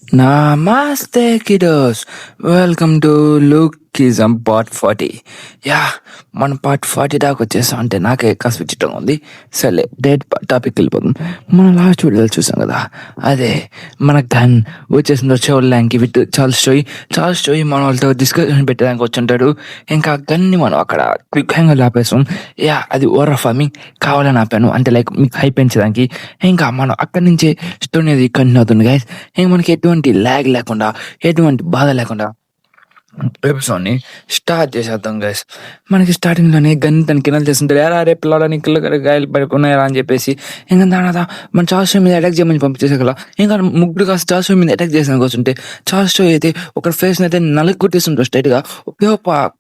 Namaste, kiddos. Welcome to Lookism Part 40. Yeah మన part 40 దాకా వచ్చేసాం అంటే నాకే ఎక్క విచిత్రంగా ఉంది. సరే డేట్ టాపిక్ వెళ్ళిపోతుంది. మనం లాస్ట్ వీడియోలో చూసాం కదా, అదే మన గన్ వచ్చేసిందో చోల్యాంకి విత్ చార్ల్స్ స్టోయి మన వాళ్ళతో డిస్కషన్ పెట్టడానికి వచ్చుంటాడు. ఇంకా గన్ని మనం అక్కడ క్విక్ హ్యాంగ్ ఆపేసాం. యా అది ఓవర్ ఫార్మింగ్ కావాలని ఆపాను, అంటే లైక్ మీకు హై పెంచడానికి. ఇంకా మనం అక్కడి నుంచి స్టోరీ అనేది కంటిన్యూ అవుతుంది గైస్. ఇంక మనకి ఎటువంటి ల్యాగ్ లేకుండా, ఎటువంటి బాధ లేకుండా ఎపిసోడ్ని స్టార్ట్ చేసేద్దాం గైస్. మనకి స్టార్టింగ్లోనే గన్ తన కింద చేస్తుంటారు, ఎలా రేపు పిల్లలని గాయాలు పడుకున్నాయా అని చెప్పేసి. ఇంకా దాని మన చార్ల్స్ మీద అటాక్ చేయమని పంపించేసే కదా. ఇంకా ముగ్గురు కాస్త చార్ల్స్ మీద అటాక్ చేసాను కూర్చుంటే చార్ల్స్ అయితే ఒక ఫేస్ని అయితే నలుగు కొట్టేస్తుంటాడు స్ట్రైట్గా. ఒకే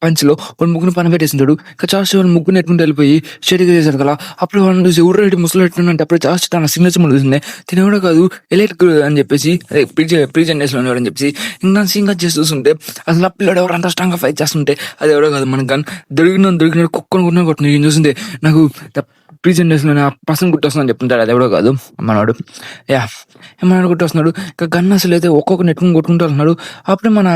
పంచ్లో ఒక ముగ్గురు పని పెట్టేస్తుంటాడు. ఇంకా చార్ల్స్ ముగ్గురు నెట్టుకుంటూ వెళ్ళిపోయి స్ట్రైట్గా చేశారు కదా. అప్పుడు వాళ్ళని చూసి ఊరేటి ముసలు ఎట్టుంటే అప్పుడు చార్ల్స్ తన సిగ్నేచర్ ముందు చూసింది, తినవడం కాదు ఎలైట్ అని చెప్పేసి, అదే ప్రీ జనరేషన్లో ఉన్నాడు అని చెప్పేసి. ఇంకా సింగ్ చేసి చూస్తుంటే అసలు పిల్లడు ఎవరు అంత స్ట్రాంగ్గా ఫైట్ చేస్తుంటే అది ఎవరో కాదు మన గన్. దొరికినాడు కుక్కను కొట్టిన ఏం చూస్తుంటే నాకు ప్రీ జనరేషన్లో ఆ పర్సన్ గుట్టొస్తుందని చెప్తుంటాడు, అది ఎవడో కాదు మనవాడు. యా మనవాడు గుట్టొస్తున్నాడు. ఇంకా గన్ అసలు అయితే ఒక్కొక్క నెట్టుకుని కొట్టుకుంటూ వస్తున్నాడు. అప్పుడే మన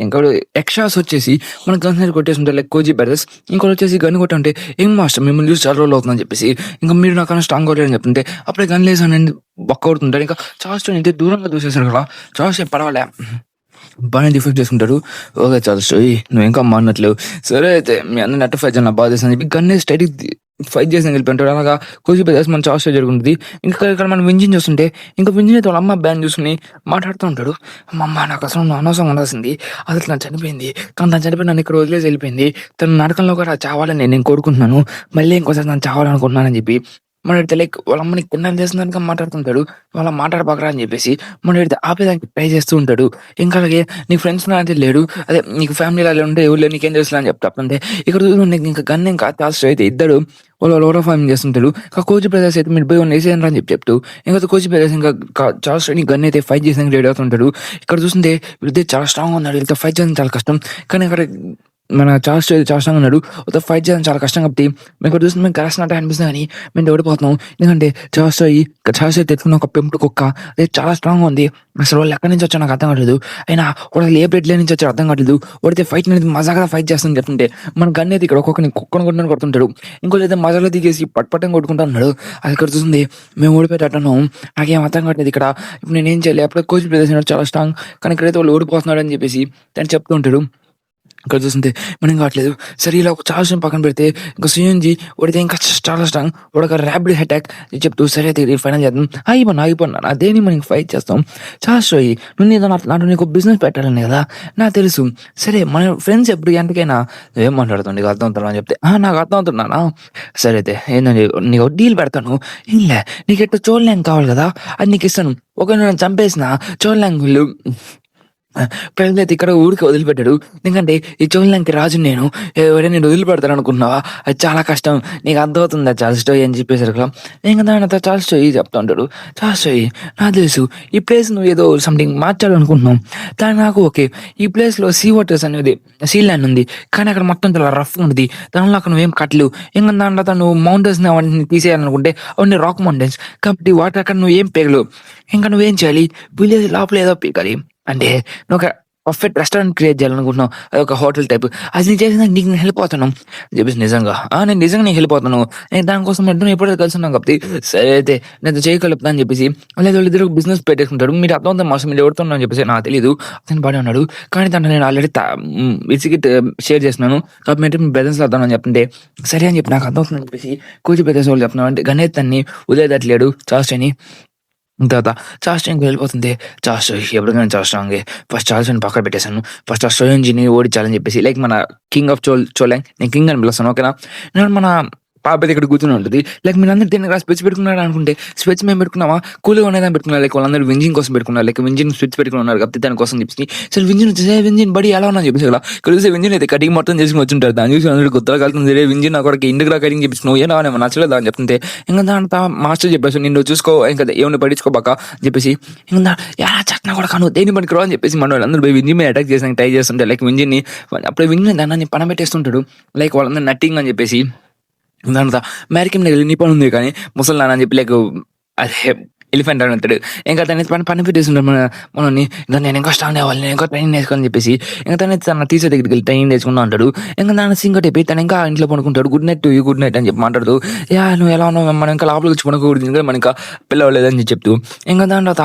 ఇంకోటి ఎక్స్ట్రాస్ వచ్చేసి మన గన్ సైడ్ కొట్టేస్తుంటారు, లైక్ కోజీ బ్రదర్స్. ఇంకోటి వచ్చేసి గన్ కొట్టంటే ఏం మాస్టర్ మిమ్మల్ని చూసి చాలా రోజులు అవుతుందని చెప్పేసి, ఇంకా మీరు నాకన్నా స్ట్రాంగ్ కొట్టారని చెప్తుంటే అప్పుడే గన్ లేసానండి బొక్క కొడుతుంటారు. ఇంకా చార్ల్స్ అయితే దూరంగా చూసేసారు కదా. చార్ల్స్ పర్వాలే బాగానే డిఫెన్స్ చేసుకుంటారు. ఓకే చార్ల్స్ నువ్వు ఇంకా మారినట్లేవు, సరే అయితే మీ అన్న నెట్ ఫైట్ చేయాలి బాధ చేస్తాను చెప్పి గన్నే స్టడీ ఫైట్ చేసి వెళ్ళిపోయింటాడు. అలాగా కొద్దిసేపు చేసి మన చార్ల్స్ జరుగుతుంది. ఇంకా ఇక్కడ మనం వింజిన్ చూస్తుంటే ఇంకా వింజిన్ అయితే వాళ్ళ అమ్మ బ్యాన్ చూసుకుని మాట్లాడుతూ ఉంటాడు. అమ్మ నాకు అసలు అనవసరం ఉండాల్సింది, అసలు తను చనిపోయింది, కానీ తను చనిపోయి నన్ను ఇక్కడ వదిలేసి వెళ్ళిపోయింది. తను నరకంలో కూడా చావాలని నేను కోరుకుంటున్నాను, మళ్ళీ ఇంకోసారి నన్ను చావాలనుకుంటున్నానని చెప్పి మన లైక్ వాళ్ళ అమ్మని కింద చేస్తున్నానికి మాట్లాడుతుంటాడు. వాళ్ళ మాట్లాడబాకరా అని చెప్పేసి మన ఆపేదానికి ట్రై చేస్తూ ఉంటాడు. ఇంకా అలాగే నీకు ఫ్రెండ్స్ అయితే లేడు, అదే నీకు ఫ్యామిలీ అలా ఉంటే ఎవరు నీకేం తెలుసు అని చెప్తా. అంటే ఇక్కడ నీకు ఇంకా గన్ ఇంకా చార్ల్స్ అయితే ఇద్దరు వాళ్ళు ఓవర్ ఫార్మింగ్ చేస్తుంటారు. ఇంకా కోచ్ బ్రదర్స్ అయితే మీరు పోయి వేసేయండి అని చెప్తూ ఇంకా కోచ్ బ్రదర్స్ ఇంకా చార్ల్స్ గన్ అయితే ఫైట్ చేసేందుకు రెడీ అవుతుంటాడు. ఇక్కడ చూస్తుంటే వీళ్ళైతే చాలా స్ట్రాంగ్ ఉన్నాడు, వీళ్ళతో ఫైట్ చేయడం చాలా కష్టం. కానీ అక్కడ మన చార్ల్స్ చాలా స్ట్రాంగ్ ఉన్నాడు, ఫైట్ చేయడం చాలా కష్టం. కాబట్టి మేము చూస్తే మేము కరెక్ట్ అనిపిస్తుంది, కానీ మేము ఓడిపోతున్నాం. ఎందుకంటే చార్ల్స్ తెచ్చుకున్న ఒక పెంపుడు కుక్క అదే చాలా స్ట్రాంగ్ ఉంది. అసలు వాళ్ళు ఎక్కడి నుంచి వచ్చా నాకు అర్థం కావట్లేదు. అయినా వాడు ఏ బ్లడ్ నుంచి వచ్చారో అర్థం కావట్లేదు. వాడితే ఫైట్ అనేది మజాగా ఫైట్ చేస్తుందని చెప్తుంటే మన గన్ అయితే ఇక్కడ ఒక్కొక్కరిని కుక్కను కొట్టుకుని కొడుతుంటాడు. ఇంకోటి మజాలో దిగేసి పట్టం కొట్టుకుంటా ఉన్నాడు. అది ఇక్కడ చూస్తుంది మేము ఓడిపోయేటట్టున్నాం, నాకేం అర్థం కావట్లేదు. ఇక్కడ ఇప్పుడు నేనేం చేయాలి? అప్పుడే కోచ్ ప్రదేశం చాలా స్ట్రాంగ్, కానీ ఇక్కడైతే వాళ్ళు ఓడిపోతున్నాడు అని చెప్పేసి తను చెప్తూ ఉంటాడు. ఇక్కడ చూస్తుంటే మనం కావట్లేదు. సరే ఇలా ఒక చార్ల్స్ పక్కన పెడితే ఇంకా సుయంజీ వాడితే ఇంకా చాలా స్ట్రాంగ్, వాడు ఒక ర్యాపిడ్ అటాక్ చెప్తూ సరే అయితే ఫైనల్ చేద్దాం, ఆగిపోయినా అదేని మనం ఫైట్ చేస్తాం. చార్ల్స్ నువ్వు నీతో నాతో నీకు బిజినెస్ పెట్టాలని కదా నాకు తెలుసు. సరే మన ఫ్రెండ్స్ ఎప్పుడు ఎంతకైనా నువ్వేం మాట్లాడుతావు, నీకు అర్థం అవుతున్నా అని చెప్తే నాకు అర్థం అవుతున్నానా, సరే అయితే ఏంటంటే నీకు డీల్ పెడతాను. ఇంలే నీకు ఎట్లా చోల్యాంగ్ కావాలి కదా, అది నీకు ఇస్తాను. ఒక నన్ను చంపేసిన చోల్యాంగ్ వీళ్ళు ప్రజలు అయితే ఇక్కడ ఊరికి వదిలిపెట్టాడు. ఎందుకంటే ఈ చోళంకి రాజు నేను, ఎవరైనా నేను వదిలిపెడతాను అనుకున్నావా, అది చాలా కష్టం, నీకు అర్థమవుతుందా చార్ల్స్ అని చెప్పేసరికి ఇంకా దాని చార్ల్స్ చెప్తా ఉంటాడు. చార్ల్స్ నాకు తెలుసు ఈ ప్లేస్ నువ్వు ఏదో సంథింగ్ మార్చాలనుకుంటున్నావు, కానీ నాకు ఓకే ఈ ప్లేస్లో సీ వాటర్స్ అనేది సీ ల్యాండ్ ఉంది, కానీ అక్కడ మొత్తం చాలా రఫ్ ఉంది, దానిలో అక్కడ నువ్వేం కట్టలేవు. ఇంకా దాంట్లో తను మౌంటైన్స్ని అవన్నీ తీసేయాలనుకుంటే అవన్నీ రాక్ మౌంటైన్స్, కాబట్టి వాటర్ అక్కడ నువ్వు ఏం పీగలేవు. ఇంకా నువ్వేం చేయాలి, విలేజ్ లోపల ఏదో పీకాలి. అంటే నువ్వు ఒక పర్ఫెక్ట్ రెస్టారెంట్ క్రియేట్ చేయాలనుకుంటున్నావు, అది ఒక హోటల్ టైప్, అది నేను చేసిన నీకు నేను హెల్ప్ అవుతాను చెప్పేసి. నిజంగా నేను నిజంగా నీకు హెల్ప్ అవుతాను, నేను దానికోసం అంటే ఎప్పుడైతే కలిసి కాబట్టి సరే అయితే నేను చేయగలుగుతా అని చెప్పేసి లేదా వాళ్ళిద్దరు బిజినెస్ పెట్టేసుకుంటాడు. మీరు అర్థం మాసం మీరు ఎవరుతున్నా అని చెప్పేసి నాకు తెలియదు, అతను బాగానే ఉన్నాడు, కానీ దాంట్లో నేను ఆల్రెడీ విసిగిట్ షేర్ చేస్తున్నాను కాబట్టి మీ బ్రదర్స్ అర్థం చెప్తుంటే సరే అని చెప్పి నాకు అర్థమవుతుందని చెప్పేసి కూర్చి బ్రదర్స్ వాళ్ళు చెప్తున్నాను. అంటే గణేత్ అన్ని వదిలేదట్లేడు చార్ల్స్ అని. తర్వాత చార్ల్స్ వెళ్ళిపోతుంది. చార్ల్స్ ఎప్పటికైనా చార్ల్స్ ఫస్ట్ చార్ల్స్ పక్కన పెట్టేశాను, ఫస్ట్ ఆ సోయంజిని ఓడించాలని చెప్పేసి, లైక్ మన కింగ్ ఆఫ్ చోలాంగ్, నేను కింగ్ అని పిలుస్తాను ఓకేనా. నేను మన పాప ఇక్కడ కూర్చొని ఉంటుంది. లైక్ మీరందరూ దీన్ని స్పెచ్ పెట్టుకున్నారు అనుకుంటే స్పెచ్ మేము పెట్టుకున్నామా, కూల్గా ఉండేదని పెట్టుకున్నారు. లైక్ వాళ్ళందరూ వింజిన్ కోసం పెట్టుకున్నారు, లైక్ వింజిన్ స్విచ్ పెట్టుకున్నారు కాబట్టి దానికోసం చెప్పి సరే వింజిన్ వచ్చేసే వింజిన్ బడి ఎలా ఉన్నా చెప్పేసి ఇలా కలిసి వింజిన్ అయితే కటింగ్ మొత్తం చేసుకుని వచ్చింటారు. దాని చూసి అందరూ కొత్తగా కలుతుంది, వింజిన్ నాకు ఇంటికి రా కటింగ్ చెప్పి నువ్వు ఏమో నచ్చలేదు అని చెప్తుంటే ఇంకా దాంతో మాస్టర్ చెప్పేసి నిన్ను చూసుకో ఇంకా ఏమైనా పట్టించుకోబాక చెప్పేసి ఇంకా ఎలా చట్నా కూడా కాను దేని పనికి అని చెప్పేసి మన వాళ్ళందరూ పోయి వింజిన్ మీద అటాక్ చేసానికి ట్రై చేస్తుంటే లైక్ వింజిన్ని అప్పుడు వింజిన్ దాన్ని పని పెట్టేస్తుంటాడు, లైక్ వాళ్ళందరూ నట్టింగ్ అని చెప్పేసి. దాని మ్యారికమ్ నీ పని ఉంది కానీ ముసలి నాన్న అని చెప్పి లైక్ అదే ఎలిఫెంట్ అని అంటాడు. ఇంకా తను పని పెట్టేస్తుంటాడు మనల్ని. ఇంకా నేను ఇంకా స్ట్రాంగ్ అవ్వాలి, నేను ఇంకా ట్రైనింగ్ నేర్చుకోని చెప్పేసి ఇంకా తన టీచర్ దగ్గరికి వెళ్ళి ట్రైనింగ్ నేర్చుకుంటా అంటాడు. ఇంకా దాని సింగట్ అయిపోయి తను ఇంకా ఇంట్లో పడుకుంటాడు. Good night to you, good night అని చెప్పి మాట్లాడుతూ, నువ్వు ఎలా ఉన్నావు, మనం ఇంకా లోపలికి వచ్చి పడుకోకూడదు ఇంకా మనం ఇంకా పిల్లవలేదని చెప్తూ, ఇంకా దాని తర్వాత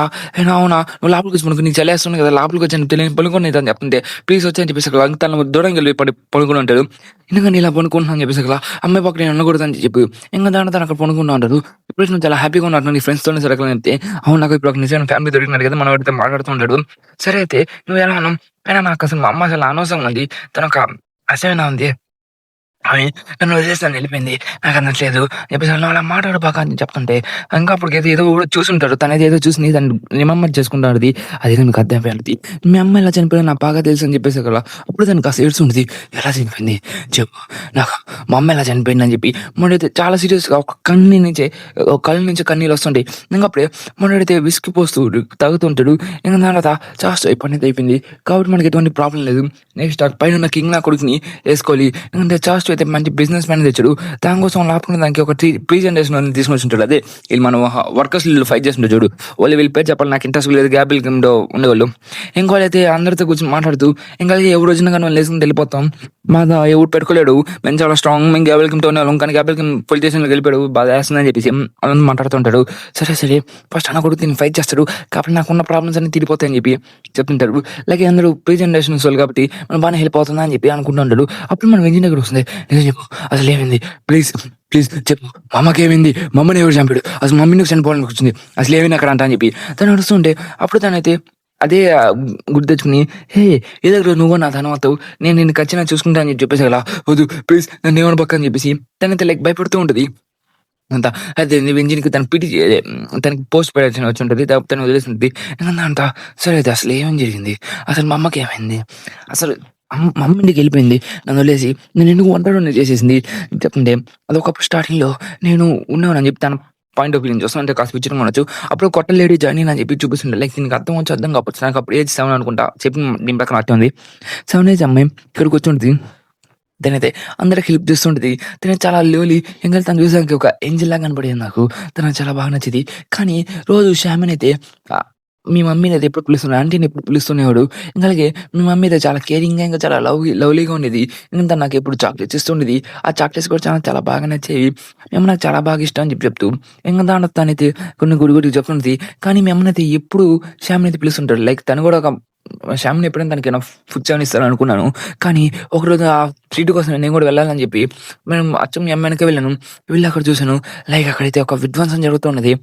అవునా నువ్వు లోపలికి వచ్చి పడుకో, నీకు చలేస్తుంది కదా, లోపలికి వచ్చి తెలియని పడుకొని అని చెప్తుంటే ప్లీజ్ వచ్చి అని చెప్పేసి అక్కడ తను దూరంగా వెళ్ళి పడుకుని ఉంటాడు. ఎందుకంటే ఇలా పడుకుంటున్నాను అని చెప్పేసి అక్కడ అమ్మాయి పక్కన నేను ఉండకూడదు అని చెప్పి ఇంకా దాంట్లో తను అక్కడ పడుకుంటూ ఉంటాడు. ఇప్పుడు నువ్వు చాలా హ్యాపీగా ఉన్నట్టు నీ ఫ్రెండ్స్తోనే సరే చెప్తే, అవును నాకు ఇప్పుడు ఒక నిజమైన ఫ్యామిలీ దొరికినాడు కదా, మనం అడిగితే మాట్లాడుతూ ఉంటాడు. సరే అయితే నువ్వు ఎలా ఉన్నావు, అయినా నాకు అసలు మా అమ్మ అసలు అనవసరం ఉంది, తను ఒక అసహ్యంగా ఉంది, అవి నన్ను వదిలేస్తాను వెళ్ళిపోయింది, నాకు అనట్లేదు చెప్పేసి అలా మాట్లాడబాక అని చెప్తుంటే ఇంకా అప్పటికైతే ఏదో కూడా చూసుంటాడు, తనైతే ఏదో చూసి దాన్ని రిమెంబర్ చేసుకుంటాడు. అది మీకు అర్థమైపోయింది. మీ అమ్మ ఎలా చనిపోయింది నాకు బాగా తెలుసు అని చెప్పేసి కదా అప్పుడు దానికి కాస్త ఏడ్చుంటుంది. ఎలా చనిపోయింది చెప్పు, నాకు మా అమ్మ ఎలా చనిపోయింది అని చెప్పి మొన్నైతే చాలా సీరియస్గా ఒక కళ్ళ నుంచి కన్నీళ్ళు వస్తుంటాయి. ఇంకా అప్పుడే మొన్నైతే విసికి పోస్తూ తాగుతుంటాడు. ఇంకా దాని తర్వాత చాస్ట్ పని అయితే అయిపోయింది కాబట్టి మనకి ఎటువంటి ప్రాబ్లం లేదు. నెక్స్ట్ పైన ఉన్న కింగ్ నా కొడుకుని వేసుకోవాలి. ఎందుకంటే చాస్ట్ అయితే మంచి బిజినెస్ మ్యాన్ తెచ్చాడు. దానికోసం లాభం దానికి ఒక ప్రెజెంటేషన్ అని తీసుకొని ఉంటాడు. అదే వీళ్ళు మనం వర్కర్స్ ఫైట్ చేస్తుంటారు చూడు, వీళ్ళు పేరు చెప్పాలి నాకు ఇంట్రెస్ట్ లేదు, గ్యాబిల్ ఉండేవాళ్ళు. ఇంకోళ్ళు అయితే అందరితో కూర్చొని మాట్లాడుతూ ఇంకా ఎవరు వచ్చినా కానీ వాళ్ళు వేసుకుని వెళ్ళిపోతాం, మా ఎవరు పెట్టుకోలేడు, మేము చాలా స్ట్రాంగ్, మేము గ్యాబిల్ కిమ్తో ఉన్నాం కానీ గ్యాబిల్ కిమ్ పోలీస్ స్టేషన్లో వెళ్ళిపోయాడు బాగా వేస్తుందని చెప్పేసి అలా మాట్లాడుతుంటాడు. సరే ఫస్ట్ అన్న కొడుకు దీన్ని ఫైట్ చేస్తాడు కాబట్టి నాకున్న ప్రాబ్లమ్స్ అన్ని తీరిపోతాయని చెప్పి చెప్తుంటారు. అలాగే అందరూ ప్రెజెంటేషన్ వాళ్ళు కాబట్టి మనం బాగానే హెల్ప్ అవుతుందా అని చెప్పి అనుకుంటుంటాడు. అప్పుడు మనం ఇంజిన్ దగ్గర వస్తుంది, నిజం చెప్పు అసలు ఏమైంది, ప్లీజ్ చెప్పు, మా అమ్మకి ఏమైంది, మమ్మల్ని ఎవరు చంపాడు, అసలు మమ్మీని చనిపోవాలని వచ్చింది, అసలు ఏమైంది అక్కడ అంట అని చెప్పి తను అడుస్తుంటే అప్పుడు తనైతే అదే గుర్తు తెచ్చుకుని, ఏ దగ్గర నువ్వు నా ధనం అవుతావు, నేను నిన్ను ఖచ్చితంగా చూసుకుంటా అని చెప్పేసి అలా వద్దు ప్లీజ్ నన్ను ఏమని పక్క అని చెప్పేసి తనైతే లైక్ భయపడుతూ ఉంటుంది. అంత అదే ఇంజిన్కి తన పిటి తనకి పోస్ట్ ప్రొడక్షన్ వచ్చి ఉంటుంది, తను వదిలేస్తుంది. అంత సరే అయితే అసలు ఏమేమి జరిగింది, అసలు మా అమ్మకి ఏమైంది, అసలు మా అమ్మ ఇంటికి వెళ్ళిపోయింది, నన్ను వదిలేసి నేను ఎందుకు వంటలు చేసేసింది చెప్తుంటే అది ఒకప్పుడు స్టార్టింగ్లో నేను ఉన్నాను అని చెప్పి తన పాయింట్ ఆఫ్ వ్యూ చూస్తాను. అంటే కాస్త పిక్చర్ అనొచ్చు. అప్పుడు కొత్త లేడీ జాయిన్ అని చెప్పి చూపిస్తుండే, లైక్ దీనికి అర్థం వచ్చి అర్థం కావచ్చు. నాకు అప్పుడు ఏజ్ 7 అనుకుంటా, చెప్పి దీని ప్రకారం అర్థం ఉంది. 7 ఏజ్ అమ్మాయి ఇక్కడికి వచ్చి ఉంటుంది. తనైతే అందరికి హెల్ప్ చేస్తుంటుంది. తను చాలా లోలీ, ఇంకా తను చూసాక ఒక ఏంజిల్ లాగా కనపడేది నాకు. తనకు చాలా బాగా నచ్చింది. కానీ రోజు శ్యామన్ అయితే మీ మమ్మీని అయితే ఎప్పుడు పిలుస్తున్నాడు, ఆంటీని ఎప్పుడు పిలుస్తునేవాడు. ఇంకా అలాగే మీ మమ్మీ అయితే చాలా కేరింగ్గా ఇంకా చాలా లవ్లీగా ఉండేది. ఇంకా తను నాకు ఎప్పుడు చాక్లెట్స్ ఇస్తుండేది. ఆ చాక్లెట్స్ కూడా చాలా బాగా నచ్చేవి. మేము నాకు చాలా బాగా ఇష్టం అని చెప్తూ ఇంకా దాంట్లో తనైతే కొన్ని గుడికి చెప్తుంటుంది. కానీ మీ అమ్మనైతే ఎప్పుడు శ్యామ్ని అయితే పిలుస్తుంటాడు. లైక్ తను కూడా ఒక శ్యామ్ని ఎప్పుడైనా తనకి ఫుడ్ సెవెన్ ఇస్తాను అనుకున్నాను. కానీ ఒకరోజు ఆ ట్రీట్ కోసం నేను కూడా వెళ్ళాలని చెప్పి మేము అచ్చం మీ అమ్మాయికే వెళ్ళి అక్కడ చూసాను. లైక్ అక్కడైతే ఒక విధ్వంసం జరుగుతున్నది.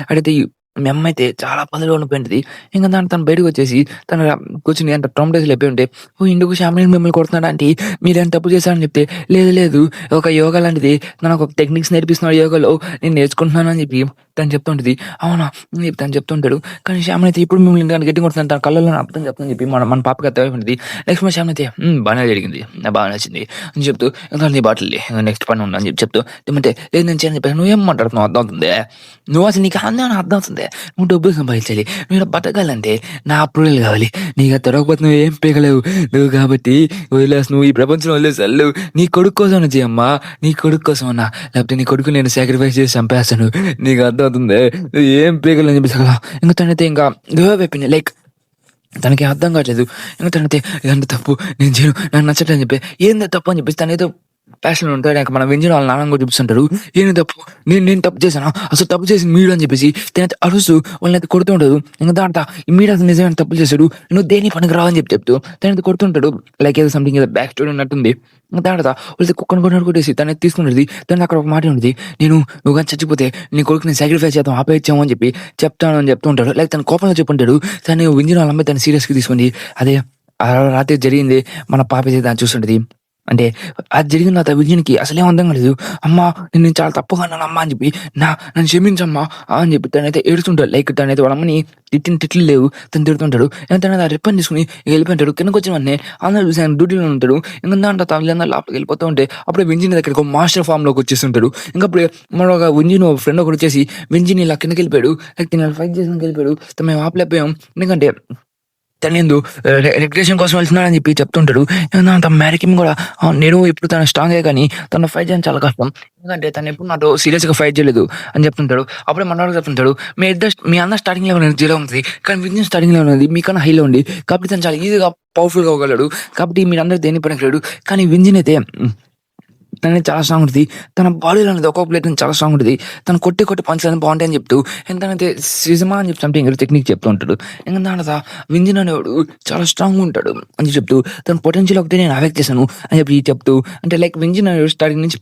అక్కడైతే మీ అమ్మ అయితే చాలా పనిలో ఉండిపోయింది. ఇంకా దాన్ని తను బయటకు వచ్చేసి తను కూర్చుని అంత ట్రామటైజ్ అయిపోయి ఉంటే, ఇందుకు శ్యామ్ని మిమ్మల్ని కొడుతున్నాడు అంటే మీరేం తప్పు చేశారని చెప్తే, లేదు ఒక యోగా లాంటిది నాకు ఒక టెక్నిక్స్ నేర్పిస్తున్నాడు యోగాలో, నేను నేర్చుకుంటున్నాను అని చెప్పి తను చెప్తుంటుంది. అవునా తను చెప్తుంటాడు. కానీ శ్యామ్ని అయితే ఇప్పుడు మిమ్మల్ని గట్టి కొడుతున్నాను, తన కళ్ళలో అర్థం చెప్తుందని చెప్పి మన పాపకి అర్థమైపోయింది. నెక్స్ట్ మా శ్యామ్ని అయితే బాగానే జరిగింది, నాకు బాగా నచ్చింది అని చెప్తూ ఇంకా నీ బాటిల్ నెక్స్ట్ పని ఉందని చెప్పి చెప్తూ ఏమంటే లేదు నేను చేయని చెప్పాను, నువ్వేం మాట్లాడుతున్నావు అర్థం అవుతుంది, నువ్వు అసలు నీకు అందరం అర్థం అవుతుంది, నువ్వు డబ్బులు సంపాదించాలి, నువ్వు ఇలా బతకాలంటే నా అప్రూవల్ కావాలి, నీకు తిరగకపోతే నువ్వు ఏం పీకలేవు నువ్వు, కాబట్టి వదిలేసి నువ్వు ఈ ప్రపంచం వదిలేసాలు నీ కొడుకు కోసం చేయమ్మా, నీ కొడుకు కోసం అన్నా, లేకపోతే నీ కొడుకు నేను సాక్రిఫైస్ చేసి చంపేస్తాను, నీకు అర్థం అవుతుంది, నువ్వు ఏం పీకలేవు అని చెప్పేసి కదా. ఇంకా తనైతే ఇంకా అయిపోయింది. లైక్ తనకి అర్థం కావట్లేదు. ఇంకా తనైతే ఇదంతా తప్పు, నేను చేయను, నాకు నచ్చట్లేదు అని చెప్పి ఏందో తప్పు అని చెప్పేసి తనేదో ప్యాషన్ ఉంటాడు. ఇంకా మనం వెంజన్ వాళ్ళ నాన్న కూడా చూపిస్తుంటారు. ఏంటి తప్పు, నేను తప్పు చేశాను, అసలు తప్పు చేసింది మీరు అని చెప్పేసి తనైతే అరుస్తూ వాళ్ళనైతే కొడుతుంటాడు. ఇంకా దాంట్లో మీరు అసలు నిజమైన తప్పులు చేశాడు, నువ్వు దేని పనికి రావని చెప్తూ తనైతే కొడుతుంటాడు. లైక్ ఏదో సంథింగ్ ఏదో బ్యాక్ స్టోరీ ఉన్నట్టుంది. ఇంకా దాంట్లో వాళ్ళైతే కుక్కను కొన్నాడు కొట్టేసి తనైతే తీసుకుంటుంది. తను అక్కడ ఒక మాట ఉంటుంది, నువ్వు కానీ చచ్చిపోతే నీ కొడుకు నేను సాక్రిఫైస్ చేద్దాం ఆపేచ్చాము అని చెప్పి చెప్తాను అని చెప్తుంటాడు. లైక్ తన కోపంలో చెప్పుంటాడు. తను వెంజన్ వాళ్ళ అమ్మాయి తను సీరియస్గా తీసుకుంది. అదే రాత్రి జరిగింది మన పాప అయితే దాన్ని చూస్తుంటది. అంటే అది జరిగిన తర్వాత విజయన్కి అసలేం అర్థం కాలేదు. అమ్మ నేను చాలా తప్పుగా అన్నాను అమ్మ అని చెప్పి నన్ను క్షమించమ్మా అని చెప్పి తనైతే ఏడుతుంటాడు. లైక్ తనైతే వాళ్ళ అమ్మని తిట్లు లేవు తను తిడుతుంటాడు. తన రిప్పని తీసుకుని వెళ్ళిపోయింటాడు. కిందకు వచ్చిన వాడిని అందరూ చూసి ఆయన డ్యూటీలో ఉంటాడు. ఇంకా దాంట్లో తమిళందరూ లోపలికి వెళ్ళిపోతూ ఉంటే అప్పుడే వెంజిన్ దగ్గరికి మాస్టర్ ఫామ్లోకి వచ్చేస్తుంటాడు. ఇంకా అప్పుడే మరొక వెంజిన్ ఫ్రెండ్ ఒకటి వచ్చేసి వెంజిన్ ఇలా కిందకి వెళ్ళిపోయాడు. లైక్ తిన ఫైట్ చేసిన వెళ్ళిపోయాడు. మేము ఆపలేకపోయాం. ఎందుకంటే తనేందో రిక్రియేషన్ కోసం వెళ్తున్నాడని చెప్పి చెప్తుంటాడు. తన మ్యారీకిమ్ కూడా నేను ఇప్పుడు తను స్ట్రాంగే కానీ తను ఫైట్ చేయడం చాలా కష్టం. ఎందుకంటే తను ఎప్పుడు నాతో సీరియస్‌గా ఫైట్ చేయలేదు అని చెప్తుంటాడు. అప్పుడే మనోడు చెప్తుంటాడు, మీ అందరు స్టార్టింగ్ లెవెల్ అనేది 0 ఉంటది. కానీ వింజన్ స్టార్టింగ్ లెవెల్ అనేది మీకన్నా హైలో ఉంది. కాబట్టి తను చాలా ఈజీగా పవర్‌ఫుల్‌గా అవ్వగలడు. కాబట్టి మీరందరూ దేనికి పనికిరాడు. కానీ వింజన్ అయితే తనది చాలా స్ట్రాంగ్ ఉంటది. తన బాడీలో అనేది ఒక్కొక్క ప్లేట్ చాలా స్ట్రాంగ్ ఉంటది. తను కొట్టి పంచులని బాగుంటాయని చెప్తూ తనైతే సిజమా అని చెప్పి సంథింగ్ టెక్నిక్ చెప్తూ ఉంటాడు. ఇంకా దాని వింజన్ అనేవాడు చాలా స్ట్రాంగ్ ఉంటాడు అని చెప్తూ తన పొటెన్షియల్ ఒకటి నేను అఫెక్ట్ చేశాను అని చెప్పి చెప్తూ అంటే లైక్ వింజన్ అనేవాడు స్టార్టింగ్ నుంచి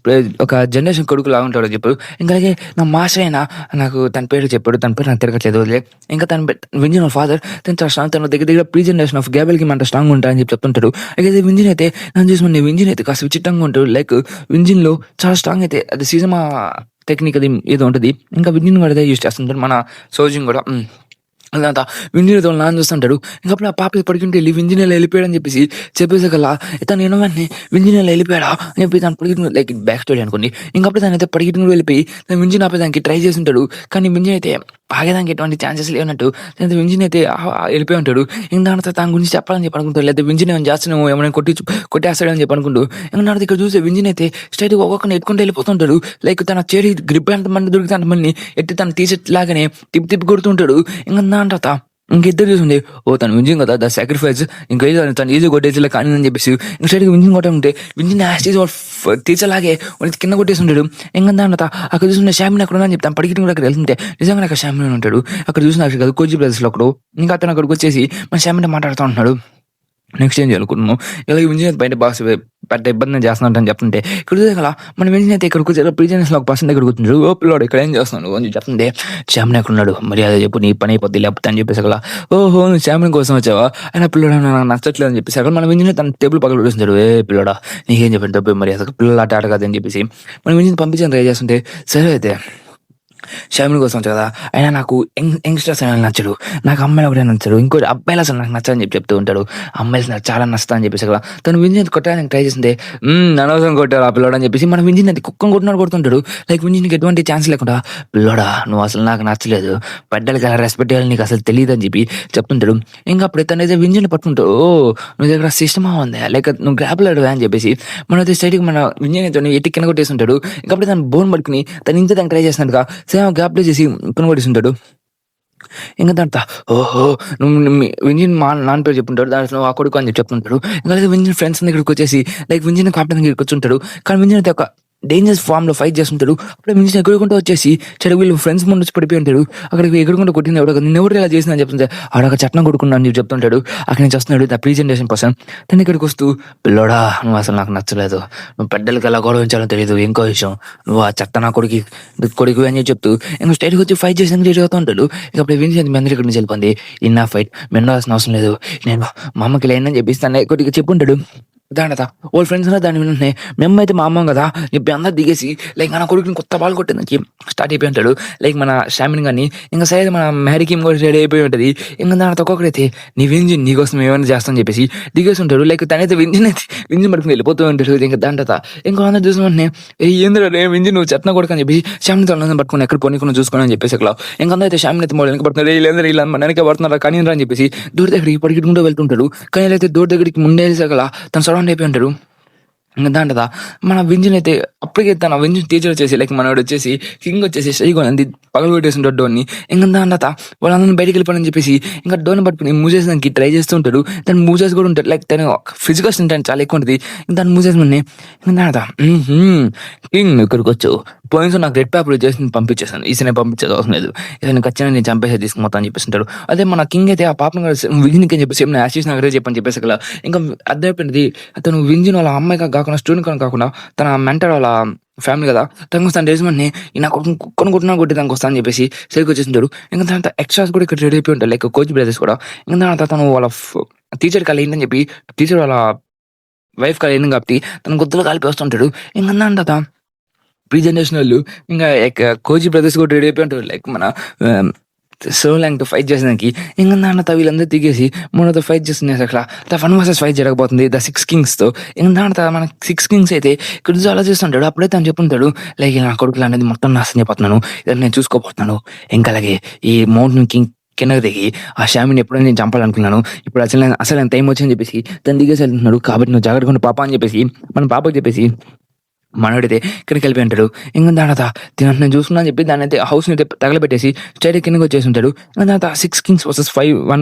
ఒక జనరేషన్ కొడుకు లాగా ఉంటాడు చెప్పాడు. ఇంకా అలాగే నా మాస్టర్ అయినా నాకు తన పేరు చెప్పాడు. తన పేరు నాకు తిరగట్లేదు వదిలే. ఇంకా తన వింజన్ ఫాదర్ తను చాలా స్ట్రాంగ్. తన దగ్గర ప్రీ జనరేషన్ ఆఫ్ గ్యాబెల్కి అంత స్ట్రాంగ్ ఉంటాయని చెప్పి చెప్తుంటాడు. అయితే వింజన్ అయితే నన్ను చూసి వింజన్ అయితే కాస్త విచిత్రంగా ఉంటాడు. లైక్ వింజిన్‌లో చాలా స్ట్రాంగ్ అయితే అది సీజమా టెక్నిక్ అది ఏదో ఉంటది. ఇంకా వింజిన్ కూడా అదే యూజ్ చేస్తుంటాడు. మన సోజిన్ కూడా అదంతా వింజిన్‌తో నాన్న చూస్తుంటాడు. ఇంకప్పుడు ఆ పాప పడుకుంటే వెళ్ళి వింజిన్ వెళ్ళిపోయాడు అని చెప్పేసకల్లా తను ఏమో వెంటనే వింజిన్ వెళ్ళిపోయాడా అని చెప్పి తను పరిగెత్తుకుని లైక్ బ్యాక్ స్టోరీ అనుకోండి. ఇంకప్పుడు తనైతే పరిగెత్తుకుని వెళ్ళిపోయి తను వింజిన్ ఆపేదానికి ట్రై చేస్తుంటాడు. కానీ వింజిన్ అయితే ఆగేదానికి ఎటువంటి ఛాన్సెస్ లేవన్నట్టు వింజిన్ అయితే వెళ్ళిపోయి ఉంటాడు. ఇంక దానితో తన గురించి చెప్పాలని చెప్పి అనుకుంటాడు. లేదా వింజిన్ ఏమైనా చేస్తున్నామో ఏమైనా కొట్టేస్తాడని చెప్పి అనుకుంటూ ఇంకా నా ఇక్కడ చూసే వింజిన్ అయితే స్ట్రైట్‌గా ఒక్కొక్కరిని ఎత్తుకుంటూ వెళ్ళిపోతుంటాడు. లైక్ తన చేరి గ్రిప్ ఎంతమంది దొరికితే అంతమందిని ఎట్టి తను తీసేలాగానే తిప్పి కొడుతుంటాడు. ఇంకా దాని తర్వాత ఇంకిద్దరు చూసిండే తను వింజిన్ కదా ద సాక్రిఫైస్ ఇంకా తను ఈజీ కొట్టేసేలా కానీ అని చెప్పేసి ఇంకా స్ట్రైట్‌గా వింజిన్ కొట్టమంటే వింజిన్ తీర్చలాగే కింద కొట్టేసి ఉంటాడు. ఇంకా దాని తర్వాత అక్కడ చూసిన షామిన్ అక్కడ అని చెప్తాను పడికి కూడా అక్కడ వెళ్తుంటే నిజంగా అక్కడ షామిన్ ఉంటాడు. అక్కడ చూసిన అక్కడ కాదు కోచి బ్రదర్స్‌లో ఒకడు. ఇంకా అతను అక్కడికి వచ్చేసి మన షామిన్ మాట్లాడుతూ ఉంటున్నాడు. నెక్స్ట్ ఏం చేయాలనుకుంటున్నాం ఇలాగ వింజిన్ బయట బాక్స్ పెద్ద ఇబ్బంది చేస్తున్నట్టు అని చెప్తుంటే ఇక్కడ చూసే కదా మన వింజిన్ అయితే ఇక్కడికి వచ్చి ప్రీజనెస్లో ఒక పర్సన్ దగ్గర కూర్చుంటాడు. పిల్లాడు ఇక్కడ ఏం చేస్తున్నాడు అని చెప్తుంటే శ్యామన్ ఎక్కడ ఉన్నాడు మరి అదే చెప్పు నీ పని అయిపోద్ది లేకపోతే అని చెప్పేసి అలా ఓహో నువ్వు శ్యామన్ కోసం వచ్చావా అయినా పిల్లడు నాకు నచ్చట్లేదు అని చెప్పేసి అక్కడ మన వింజిన్ తన టేబుల్ పక్కన కూర్చుంటాడు. పిల్లడా నీకేం చెప్పాను తప్పే మరి అసలు పిల్లలు ఆట కాదని చెప్పేసి మన వింజిన్ పంపించని ట్రై చేస్తుంటే సరే అయితే షామిన్ కోసం వచ్చా కదా అయినా నాకు యంగ్స్టర్స్ అయినా నచ్చడు. నాకు అమ్మాయిలు ఒకటే నచ్చడు. ఇంకోటి అబ్బాయిలు అసలు నాకు నచ్చని చెప్తూ ఉంటాడు. అమ్మాయిలు నాకు చాలా నచ్చుతా అని చెప్పేసి కదా తను వింజిన్ కొట్టడానికి ట్రై చేస్తుంటే అనవసరం కొట్టారు ఆ పిల్లడు అని చెప్పేసి మన వింజిన్ అది కుక్కను కొడుతుంటాడు. లైక్ వింజిన్కి ఎటువంటి ఛాన్స్ లేకుండా పిల్లడా నువ్వు అసలు నాకు నచ్చలేదు పెద్దలకి అలా రెస్పెక్ట్ చేయాలి నీకు అసలు తెలియదు అని చెప్పి చెప్తుంటాడు. ఇంకా అప్పుడు తనైతే వింజిన్ పట్టుకుంటాడు. నువ్వు దగ్గర సిస్టమా ఉందా లేక నువ్వు గ్రాప్లాడు అని చెప్పేసి మనైతే స్ట్రైట్గా మన వింజిన్ అయితే ఎట్టి కింద కొట్టేస్తుంటాడు. ఇంకప్పుడు తను బోన్ పట్టుకుని తను ఇంత దాన్ని ట్రై చేస్తున్నట్టుగా సేమ్ గ్యాప్లో చేసి కొనుగొడిస్తుంటాడు. ఇంకా దాంట్లో ఓహో నువ్వు వింజిన్ మా నాన్న పేరు చెప్పుంటాడు దాంట్లో నువ్వు ఆ కొడుకు అని చెప్తుంటాడు. ఇంకా లేదా వింజిన్ ఫ్రెండ్స్ దగ్గరికి వచ్చేసి లైక్ వింజిన్ కాపీ దగ్గరికి వచ్చుంటాడు. కానీ వింజిన్ అయితే ఒక డేంజరస్ ఫామ్లో ఫైట్ చేస్తుంటాడు. అప్పుడే వింజిన్ ఎగురుకుంటూ వచ్చేసి సరే వీళ్ళు ఫ్రెండ్స్ ముందు వచ్చి పడిపోయి ఉంటాడు. అక్కడికి ఎగురుకుంటూ కొట్టింది ఎవడో నిన్ను ఎవరు ఇలా చేసిందని చెప్తుంటే ఆడొక చట్టం కొడుకున్నా అని చెప్తుంటాడు. అక్కడ నుంచి వస్తున్నాడు ద ప్రీ జనరేషన్ పర్సన్. తను ఇక్కడికి వస్తూ పిల్లోడా నువ్వు అసలు నాకు నచ్చలేదు నువ్వు పెద్దలకి ఎలా గౌరవించాలో తెలియదు ఇంకో విషయం నువ్వు ఆ చెత్త నా కొడుకు అని చెప్తూ ఇంకా స్టైట్కి వచ్చి ఫైట్ చేసి రెడీ అవుతూ ఉంటాడు. ఇక అప్పుడు వింజిన్ మీ అందరి ఇక్కడ నుంచి వెళ్ళిపోయింది ఇన్నా ఫైట్ మెండాల్సిన అవసరం లేదు నేను మా అమ్మకి లేనని చెప్పేసి తను కొద్దిగా చెప్పుంటాడు. దాంట్లో వాళ్ళ ఫ్రెండ్స్ దాని వెంటనే మేము అయితే మా అమ్మ కదా చెప్పి అందరు దిగేసి లైక్ మన కొడుకుని కొత్త బాల్ కొట్టేందుకు స్టార్ట్ అయిపోయి ఉంటాడు. లైక్ మన షామిన్ కానీ ఇంకా సరే మన మ్యారీకిమ్ కూడా రెడీ అయిపోయి ఉంటుంది. ఇంకా దాంట్లో ఒక్కొక్కడైతే నీ వింజిన్ నీకోసం ఏమైనా చేస్తానని చెప్పేసి దిగేసి ఉంటాడు. లైక్ తనైతే వింజిన్ పడుకుని వెళ్ళిపోతూ ఉంటాడు. ఇంకా దాంట్లో ఇంకో అందరూ చూసిన వెంటనే ఏంద్ర వింజిన్ నువ్వు చెత్త కొడుకు అని చెప్పి షామిన్ తన పట్టుకుని ఎక్కడ పొనికుని చూసుకుని అని చెప్పేసి అక్కడ ఇంకా అందరూ అయితే షామిన్ అయితే వెనక పడుతున్నారు వీళ్ళందరూ ఇలా మన వెనక పడుతున్నారు కానీ అని చెప్పేసి దూర దగ్గరికి పరిగెట్టుకుంటూ వెళ్తుంటాడు. కానీ అయితే దూర దగ్గరికి ముందే వెళ్ళేసగల తను సరౌండ్ అయిపోయి ఉంటాడు. ఇంకా దాంట్లో మన వింజిన్ అయితే అప్పటికే తన వింజిన్ టీచర్ వచ్చేసి లైక్ మనోడు వచ్చేసి కింగ్ వచ్చేసి శ్రీగోని పగలు కొట్టేస్తుంటాడు డోర్ని. ఇంకా దాంట్లో వాళ్ళందరినీ బయటికి వెళ్ళిపోయినని చెప్పేసి ఇంకా డోర్ని పట్టుకుని మూవ్ చేసేదానికి ట్రై చేస్తూ ఉంటాడు. దాన్ని మూవ్ చేసి కూడా ఉంటాడు. లైక్ తను ఫిజికల్ స్ట్రెంత్ చాలా ఎక్కువ ఉంటుంది. ఇంకా దాన్ని మూవ్ చేసి ఇంకా దాంట్లో కింగ్ ఇక్కడికి వచ్చు పోయిన్స్ నాకు రెడ్ పేపర్ చేసి పంపించేసాను ఈసారి పంపించేది అవసరం లేదు ఇతను ఖచ్చితంగా నేను చంపేసి తీసుకుపోతాను అని చెప్పేసి ఉంటాడు. అదే మన కింగ్ అయితే ఆ పాపను వింజిన్కి అని చెప్పేసి ఏమైనా యాసిస్ నగరే చెప్పని చెప్పేసి అలా ఇంకా అర్థమైపోయింది అతను వింజిన్ వాళ్ళ అమ్మాయిగా కాకుండా స్టూడెంట్ కాకుండా తన మెంటర్ వాళ్ళ ఫ్యామిలీ కదా తనకు వస్తాను రేజ్మని నాకు కొనుక్కుంటున్నా కొట్టి తనకు వస్తాను అని చెప్పేసి సరిగ్గా వచ్చేసింటాడు. ఇంకా దాంతో ఎక్స్ట్రాస్ కూడా ఇక్కడ రెడీ అయిపోయి ఉంటాడు లైక్ కోచ్ బ్రదర్స్ కూడా. ఇంకా దాంతో తను వాళ్ళ టీచర్ కాలు ఏంటని చెప్పి టీచర్ వాళ్ళ వైఫ్ కాలు ఏంది కాబట్టి తన గుర్తులో కాలిపి వస్తుంటాడు. ఇంకా దాంతో ప్రీ జనరేషన్ వాళ్ళు ఇంకా కోచి బ్రదర్స్ కూడా రెడీ అయిపోయి ఉంటారు లైక్ మన సో ల్యాంగ్తో ఫైట్ చేసేదానికి. ఇంకా దాంట్లో వీళ్ళందరూ దిగేసి మనతో ఫైట్ చేస్తున్నారు. అక్కడ ద 1 vs 5 జరగబోతుంది ద 6 Kingsతో. ఇంకా దాంట్లో మన 6 Kings అయితే ఇక్కడ నుంచి ఆలోచిస్తుంటాడు. అప్పుడైతే తను చెప్పుంటాడు లైక్ నా కొడుకులు అనేది మొత్తం నాశనం అయిపోతున్నాను ఇదని నేను చూసుకోబోతున్నాను. ఇంకా అలాగే ఈ మౌంటైన్ కింగ్ కిందకి దిగి ఆ షామిని ఎప్పుడైనా నేను చంపాలనుకున్నాను, ఇప్పుడు అసలు టైం వచ్చని చెప్పేసి తను దిగేసి వెళ్తున్నాడు. కాబట్టి నువ్వు జాగ్రత్తగా ఉండు పాప అని చెప్పేసి మన పాపకి చెప్పేసి మనోడైతే కిందకి వెళ్ళిపోయి ఉంటాడు. ఇంకా దాని తర్వాత నేను చూసుకున్నా అని చెప్పి దాన్ని అయితే హౌస్ని అయితే తగలబెట్టేసి స్ట్రైట్ కిందకి వచ్చేసి ఉంటాడు. ఇంకా దాని తర్వాత 6 కింగ్స్ వర్సెస్ 5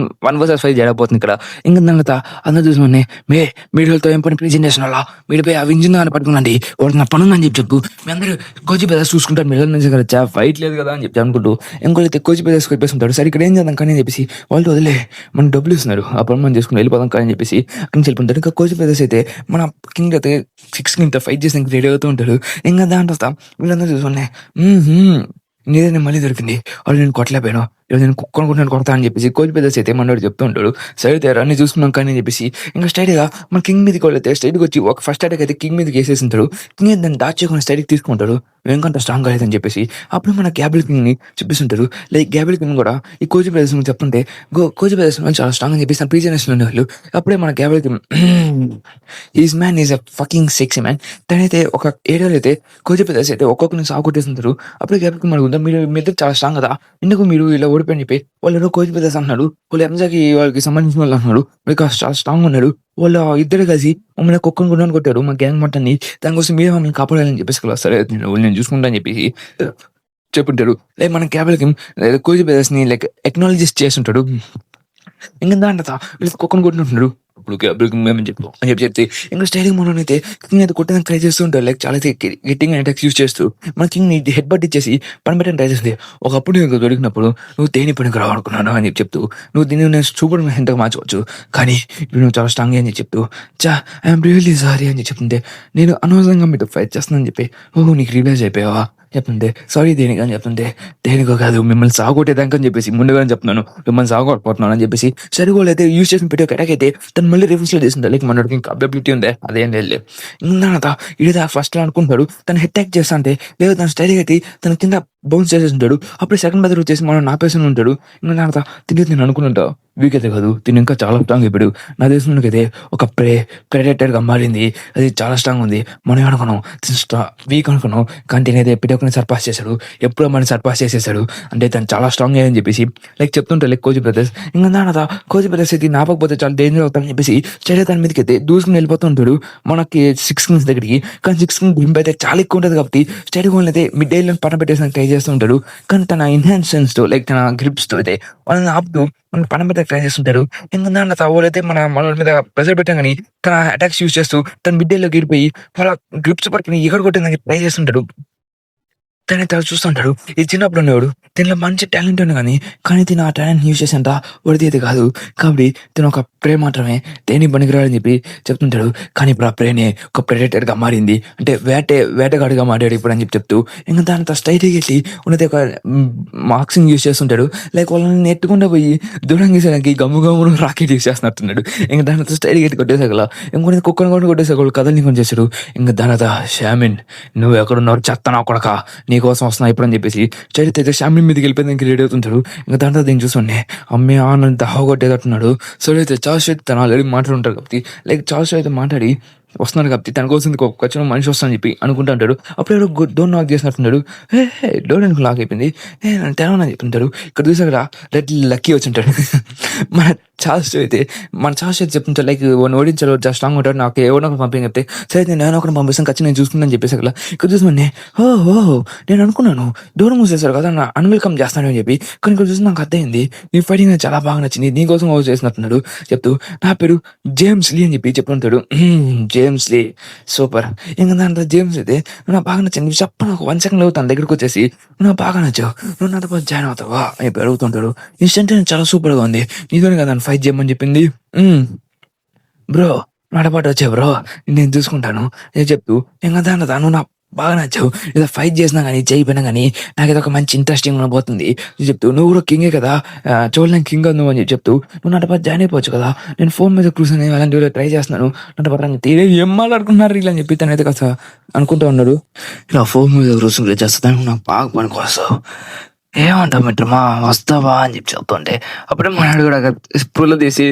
1 వర్సెస్ 5 జరగబోతుంది ఇక్కడ. ఇంకా దాని తర్వాత అందరూ చూసుకునే మీడియాలతో ఏం పని ప్రెజెంట్ చేసిన వాళ్ళ మీరు పోయి ఆ వింజిందా అని పట్టుకున్నాండి, వాడు నా పని ఉందని చెప్పు మీ అందరూ కోచి బ్రదర్స్ చూసుకుంటారు, మిల్లర్ నుంచి వచ్చా ఫైట్ లేదు కదా అని చెప్పి అనుకుంటూ ఇంకోటి కోచి బ్రదర్స్ చెప్పేసి ఉంటాడు. సరే ఇక్కడ ఏం చేద్దాం కానీ అని చెప్పేసి వాళ్ళు వదిలే మనకు డబ్బులు ఇస్తున్నారు, ఆ పని మనం చేసుకుని వెళ్ళిపోదాం కానీ అని చెప్పేసి అక్కడి నుంచి వెళ్ళిపోతాడు. ఇంకా కోచి బ్రదర్స్ అయితే మన కింగ్ అయితే 6 కింగ్తో ఫైట్ చేసి రెడీ అవుతూ ఉంటాడు. ఇంకా దాంట్లో వస్తాం వీళ్ళందరూ చూసుకున్నాయి నీదే మళ్ళీ దొరికింది, వాళ్ళు నేను కొట్టలేకపోయాను, ఇలా నేను కుక్కనుకుంటున్నాను కొడతా అని చెప్పేసి కోచ్ పెద్దస్ అయితే మనోడు చెప్తూ ఉంటాడు. సరే అన్ని చూసుకున్నాం కానీ అని చెప్పేసి ఇంకా స్ట్రైట్గా మన కింగ్ మీదకి వెళ్ళితే స్ట్రైట్గా వచ్చి ఒక ఫస్ట్ అటాక్ అయితే కింగ్ మీదకి వేసేసి ఉంటాడు. కింగ్ దాన్ని దాచేకొని స్ట్రైట్కి తీసుకుంటాడు, వెంకంత స్ట్రాంగ్ కాలేదని చెప్పేసి. అప్పుడు మన గ్యాబుల్ కింగ్ని చూపిస్తుంటారు. లైక్ గ్యాబుల్ కింగ్ కూడా ఈ కోచ్ బ్రదర్స్ చెప్తుంటే కోచ్ బ్రదర్స్ చాలా స్ట్రాంగ్ అని చెప్పేసి ప్రీజనర్స్లో ఉండేవాళ్ళు. అప్పుడే మన gable king is man is a fucking sexy man. తనైతే ఒక ఏరియాలో అయితే కోచ్ బ్రదర్స్ అయితే ఒక్కొక్కరిని సాగు కొట్టేస్తుంటారు. అప్పుడే గ్యాబుల్ కింగ్ మనకు మీరు ఇద్దరు చాలా స్ట్రాంగ్ కదా, ఎందుకు మీరు ఇలా ఓడిపోయి చెప్పి వాళ్ళు కోచ్ బ్రదర్స్ అంటున్నాడు. వాళ్ళు ఎంజాకి వాళ్ళకి సంబంధించిన వాళ్ళు అంటున్నాడు, మీకు చాలా స్ట్రాంగ్ ఉన్నాడు, వాళ్ళు ఇద్దరు కలిసి మమ్మల్ని కుక్కను గుండని కొట్టారు మా గ్యాంగ్ మటన్ని, దానికోసం మీరు మమ్మల్ని కాపాడాలని చెప్పేసి సరే నేను చూసుకుంటా అని చెప్పేసి చెప్పుంటాడు. లైక్ మన క్యాబుల్కి కోచ్ బ్రదర్స్ని లైక్ ఎక్నాలజిస్ చేస్తుంటాడు. ఇంకా దాంట్లో వీళ్ళు కుక్కను కొట్టినట్టున్నాడు. ఇప్పుడు క్యాబుల్కి మేము చెప్పు అని చెప్తే ఇంకా స్టైలింగ్ మనం అయితే కింగ్ అయితే కొట్టడానికి ట్రై చేస్తూ ఉంటారు. లైక్ చాలా గెట్టింగ్ అటాక్స్ యూస్ చేస్తూ మన కింగ్ ని హెడ్ బట్ ఇచ్చేసి పని పెట్టడానికి ట్రై చేస్తుంది. ఒకప్పుడు నీకు దొరికినప్పుడు నువ్వు దేని పనికి రావాలనుకున్నాను అని చెప్తూ నువ్వు దీన్ని నేను సూపర్ ఎంతగా మార్చవచ్చు, కానీ ఇప్పుడు నువ్వు చాలా స్ట్రాంగ్ అని చెప్తూ ఐఎమ్ రియల్లీ సారీ అని చెప్తుంటే నేను అనవసరంగా మీతో ఫైట్ చేస్తున్నాను చెప్పి నీకు రియలైజ్ అయిపోయావా చెప్తుంటే సారీ దేనికని అని చెప్తుంటే దేనికో కాదు మిమ్మల్ని సాగొట్టేదానికని చెప్పేసి ముందుగానే చెప్తున్నాను, మిమ్మల్ని సాగొట్టుకుంటున్నాను అని చెప్పేసి సరిగోళ్ళు అయితే యూస్ చేసిన పెట్టి ఒక అటాక్ అయితే తను మళ్ళీ రిఫరెన్స్లో చేసింది. లైక్ మనకి ఇంకా అబిలిటీ ఉందే అదేం లేదు. ఇంకా ఇది ఫస్ట్ అనుకుంటాడు తను అటాక్ చేస్తా అంటే లేదు తన స్టైల్ అయితే తన కింద బౌన్స్ చేసేసి ఉంటాడు. అప్పుడు సెకండ్ బెదర్ వచ్చేసి మనం నాపేసి ఉంటాడు. ఇంకా దాని తిరిగి నేను అనుకుంటా వీక్ అయితే కాదు తిని ఇంకా చాలా స్ట్రాంగ్ అయిపోయాడు. నా దేశంలోకైతే ఒక ప్రెడేటర్గా మారింది, అది చాలా స్ట్రాంగ్ ఉంది. మనం అనుకున్నాం వీక్ అనుకున్నాం, కానీ తినేది ఎప్పుడొకరిని సర్పాస్ చేశాడు, ఎప్పుడో మనం సర్పాస్ చేసేసాడు అంటే తను చాలా స్ట్రాంగ్ అయ్యని చెప్పేసి లైక్ చెప్తుంటారు లైక్ కోచ్ బ్రదర్స్. ఇంకా దాని కోచ్ బ్రదర్స్ అయితే నాపకపోతే చాలా డేంజర్ అవుతాడని చెప్పేసి స్టైల్ దాని మీదకి అయితే దూసుకుని వెళ్ళిపోతూ ఉంటాడు మనకి 6 కింగ్స్ దగ్గరికి. కానీ 6 కింగ్స్ డింప్ అయితే చాలా ఎక్కువ ఉంటుంది కాబట్టి స్టైల్ గోల్ అయితే మిడ్ డైల్లో పని పెట్టేసి ట్రై చేస్తూ ఉంటాడు. కానీ తన ఇన్హాన్సెన్స్తో లైక్ తన గ్రిప్స్తో అయితే వాళ్ళని ఆపుతూ మన పని మీద ట్రై చేస్తుంటారు. ఇంకా దాంట్లో వాళ్ళైతే మన మీద ప్రెజర్ పెట్టాం కానీ తన అటాక్స్ యూజ్ చేస్తూ తన మిడ్డేలో గీడిపోయి వాళ్ళ గ్రిప్స్ పట్టుకుని ఎక్కడ కొట్టేదానికి ట్రై చేస్తుంటాడు. తను చూస్తుంటాడు ఇది చిన్నప్పుడు ఉండేవాడు, దీనిలో మంచి టాలెంట్ ఉంది కానీ తిన ఆ టాలెంట్ యూజ్ చేసేంత వడిది అయితే కాదు, కాబట్టి తిను ఒక ప్రే మాత్రమే దేని పనికిరాడని చెప్పి చెప్తుంటాడు. కానీ ఇప్పుడు ఆ ప్రేనే ఒక ప్రెడేటర్గా మారింది, అంటే వేటగాడిగా మారాడు ఇప్పుడు అని చెప్తూ ఇంకా దాంతో స్ట్రైట్గా వెళ్ళి ఉన్నది ఒక మార్క్సింగ్ యూజ్ చేస్తుంటాడు. లైక్ వాళ్ళని నెట్టుకుండా పోయి దూరం గీసేదానికి గమ్మును రాకెట్ యూజ్ చేస్తున్నట్టున్నాడు. ఇంకా దానితో స్ట్రైట్గా ఎత్తి కొట్టేసాగల ఇంకొన్ని కుక్కను కూడా కొట్టేసాగలు కథలు నీకు చేశాడు. ఇంకా దానితో షామిన్ నువ్వు ఎక్కడున్నారు చెత్తనా కొడక నీకోసం వస్తున్నా ఇప్పుడు అని చెప్పేసి చరిత్ర అయితే షామిన్ మీదకి వెళ్ళిపోయి రెడీ అవుతుంటాడు. ఇంకా దాంట్లో దీన్ని చూస్తుండే అమ్మే ఆనంద కొట్టేటట్టున్నాడు. సో అయితే చార్జ్ అయితే తను ఆల్రెడీ మాట్లాడుంటారు కాబట్టి లైక్ చార్జ్ అయితే మాట్లాడి వస్తున్నాడు కాబట్టి తన కోసం ఖచ్చితంగా మనిషి వస్తానని చెప్పి అనుకుంటా ఉంటాడు. అప్పుడు ఎవరో డోర్ నాక్ చేసినట్టున్నాడు. డోర్ ఎందుకు లాక్ అయిపోయింది తెరవని చెప్తుంటాడు. ఇక్కడ చూసాక రెడ్ లక్కీ వచ్చి ఉంటాడు. మన చార్జ్ అయితే చెప్తుంటాడు లైక్ ఓడించాడు స్ట్రాంగ్ ఉంటాడు, నాకు ఎవరో పంపించి చెప్తే సరే నేను ఒకటి పంపిస్తాను ఖచ్చితంగా నేను చూసుకుందని చెప్పేసి అక్కడ ఇక్కడ చూసుకునే నేను అనుకున్నాను డోర్ మూసేశారు కదా నా అన్వెల్కమ్ చేస్తాను అని చెప్పి. కానీ ఇక్కడ చూసి నాకు అర్థమైంది నీ ఫైటింగ్ నాకు చాలా బాగా నచ్చింది, నీకోసం చేసినట్టున్నాడు చెప్తూ నా పేరు జేమ్స్ లీ అని చెప్పి చెప్తుంటాడు. జేమ్స్ లీ సూపర్. ఇంకా దాంట్లో జేమ్స్ అయితే నువ్వు నాకు బాగా నచ్చింది చెప్పు నాకు 1 సెకండ్ తన దగ్గరకు వచ్చేసి నువ్వు నాకు బాగా నచ్చావు, నువ్వు నాతో పాటు జాయిన్ అవుతావా అని చెప్పి అడుగుతుంటాడు. ఇన్స్టెంట్ చాలా సూపర్గా ఉంది, నీతోనే కదా ఫైట్ చేయమని చెప్పింది. బ్రో నాతో పాటు వచ్చావు బ్రో నేను చూసుకుంటాను నేను చెప్తూ ఇంకా దాంట్లో నువ్వు నా బాగా నచ్చావు, ఏదో ఫైట్ చేసినా కానీ చేయపోయినా కానీ నాకు ఏదో ఒక మంచి ఇంట్రెస్టింగ్ ఉండబోతుంది చెప్తూ నువ్వు కూడా కింగే కదా చూడలేం కింగ్ నువ్వు అని చెప్తూ నువ్వు నాతో పాటు జాయిన్ అయిపోవచ్చు కదా, నేను ఫోన్ మీద కూర్చొని అలాంటి ట్రై చేస్తున్నాను నాతో పాటు తీరే ఏం మాట్లాడుకున్నారు ఇలా అని చెప్పి తనైతే కాస్త అనుకుంటూ ఉన్నాడు. ఇలా ఫోన్ మీద కూర్చొని చేస్తాను నాకు బాగా పనికి వస్తావు ఏమంటావు మిత్రమా వస్తావా అని చెప్తుంటే అప్పుడే మనడు కూడా పుల్ల తీసి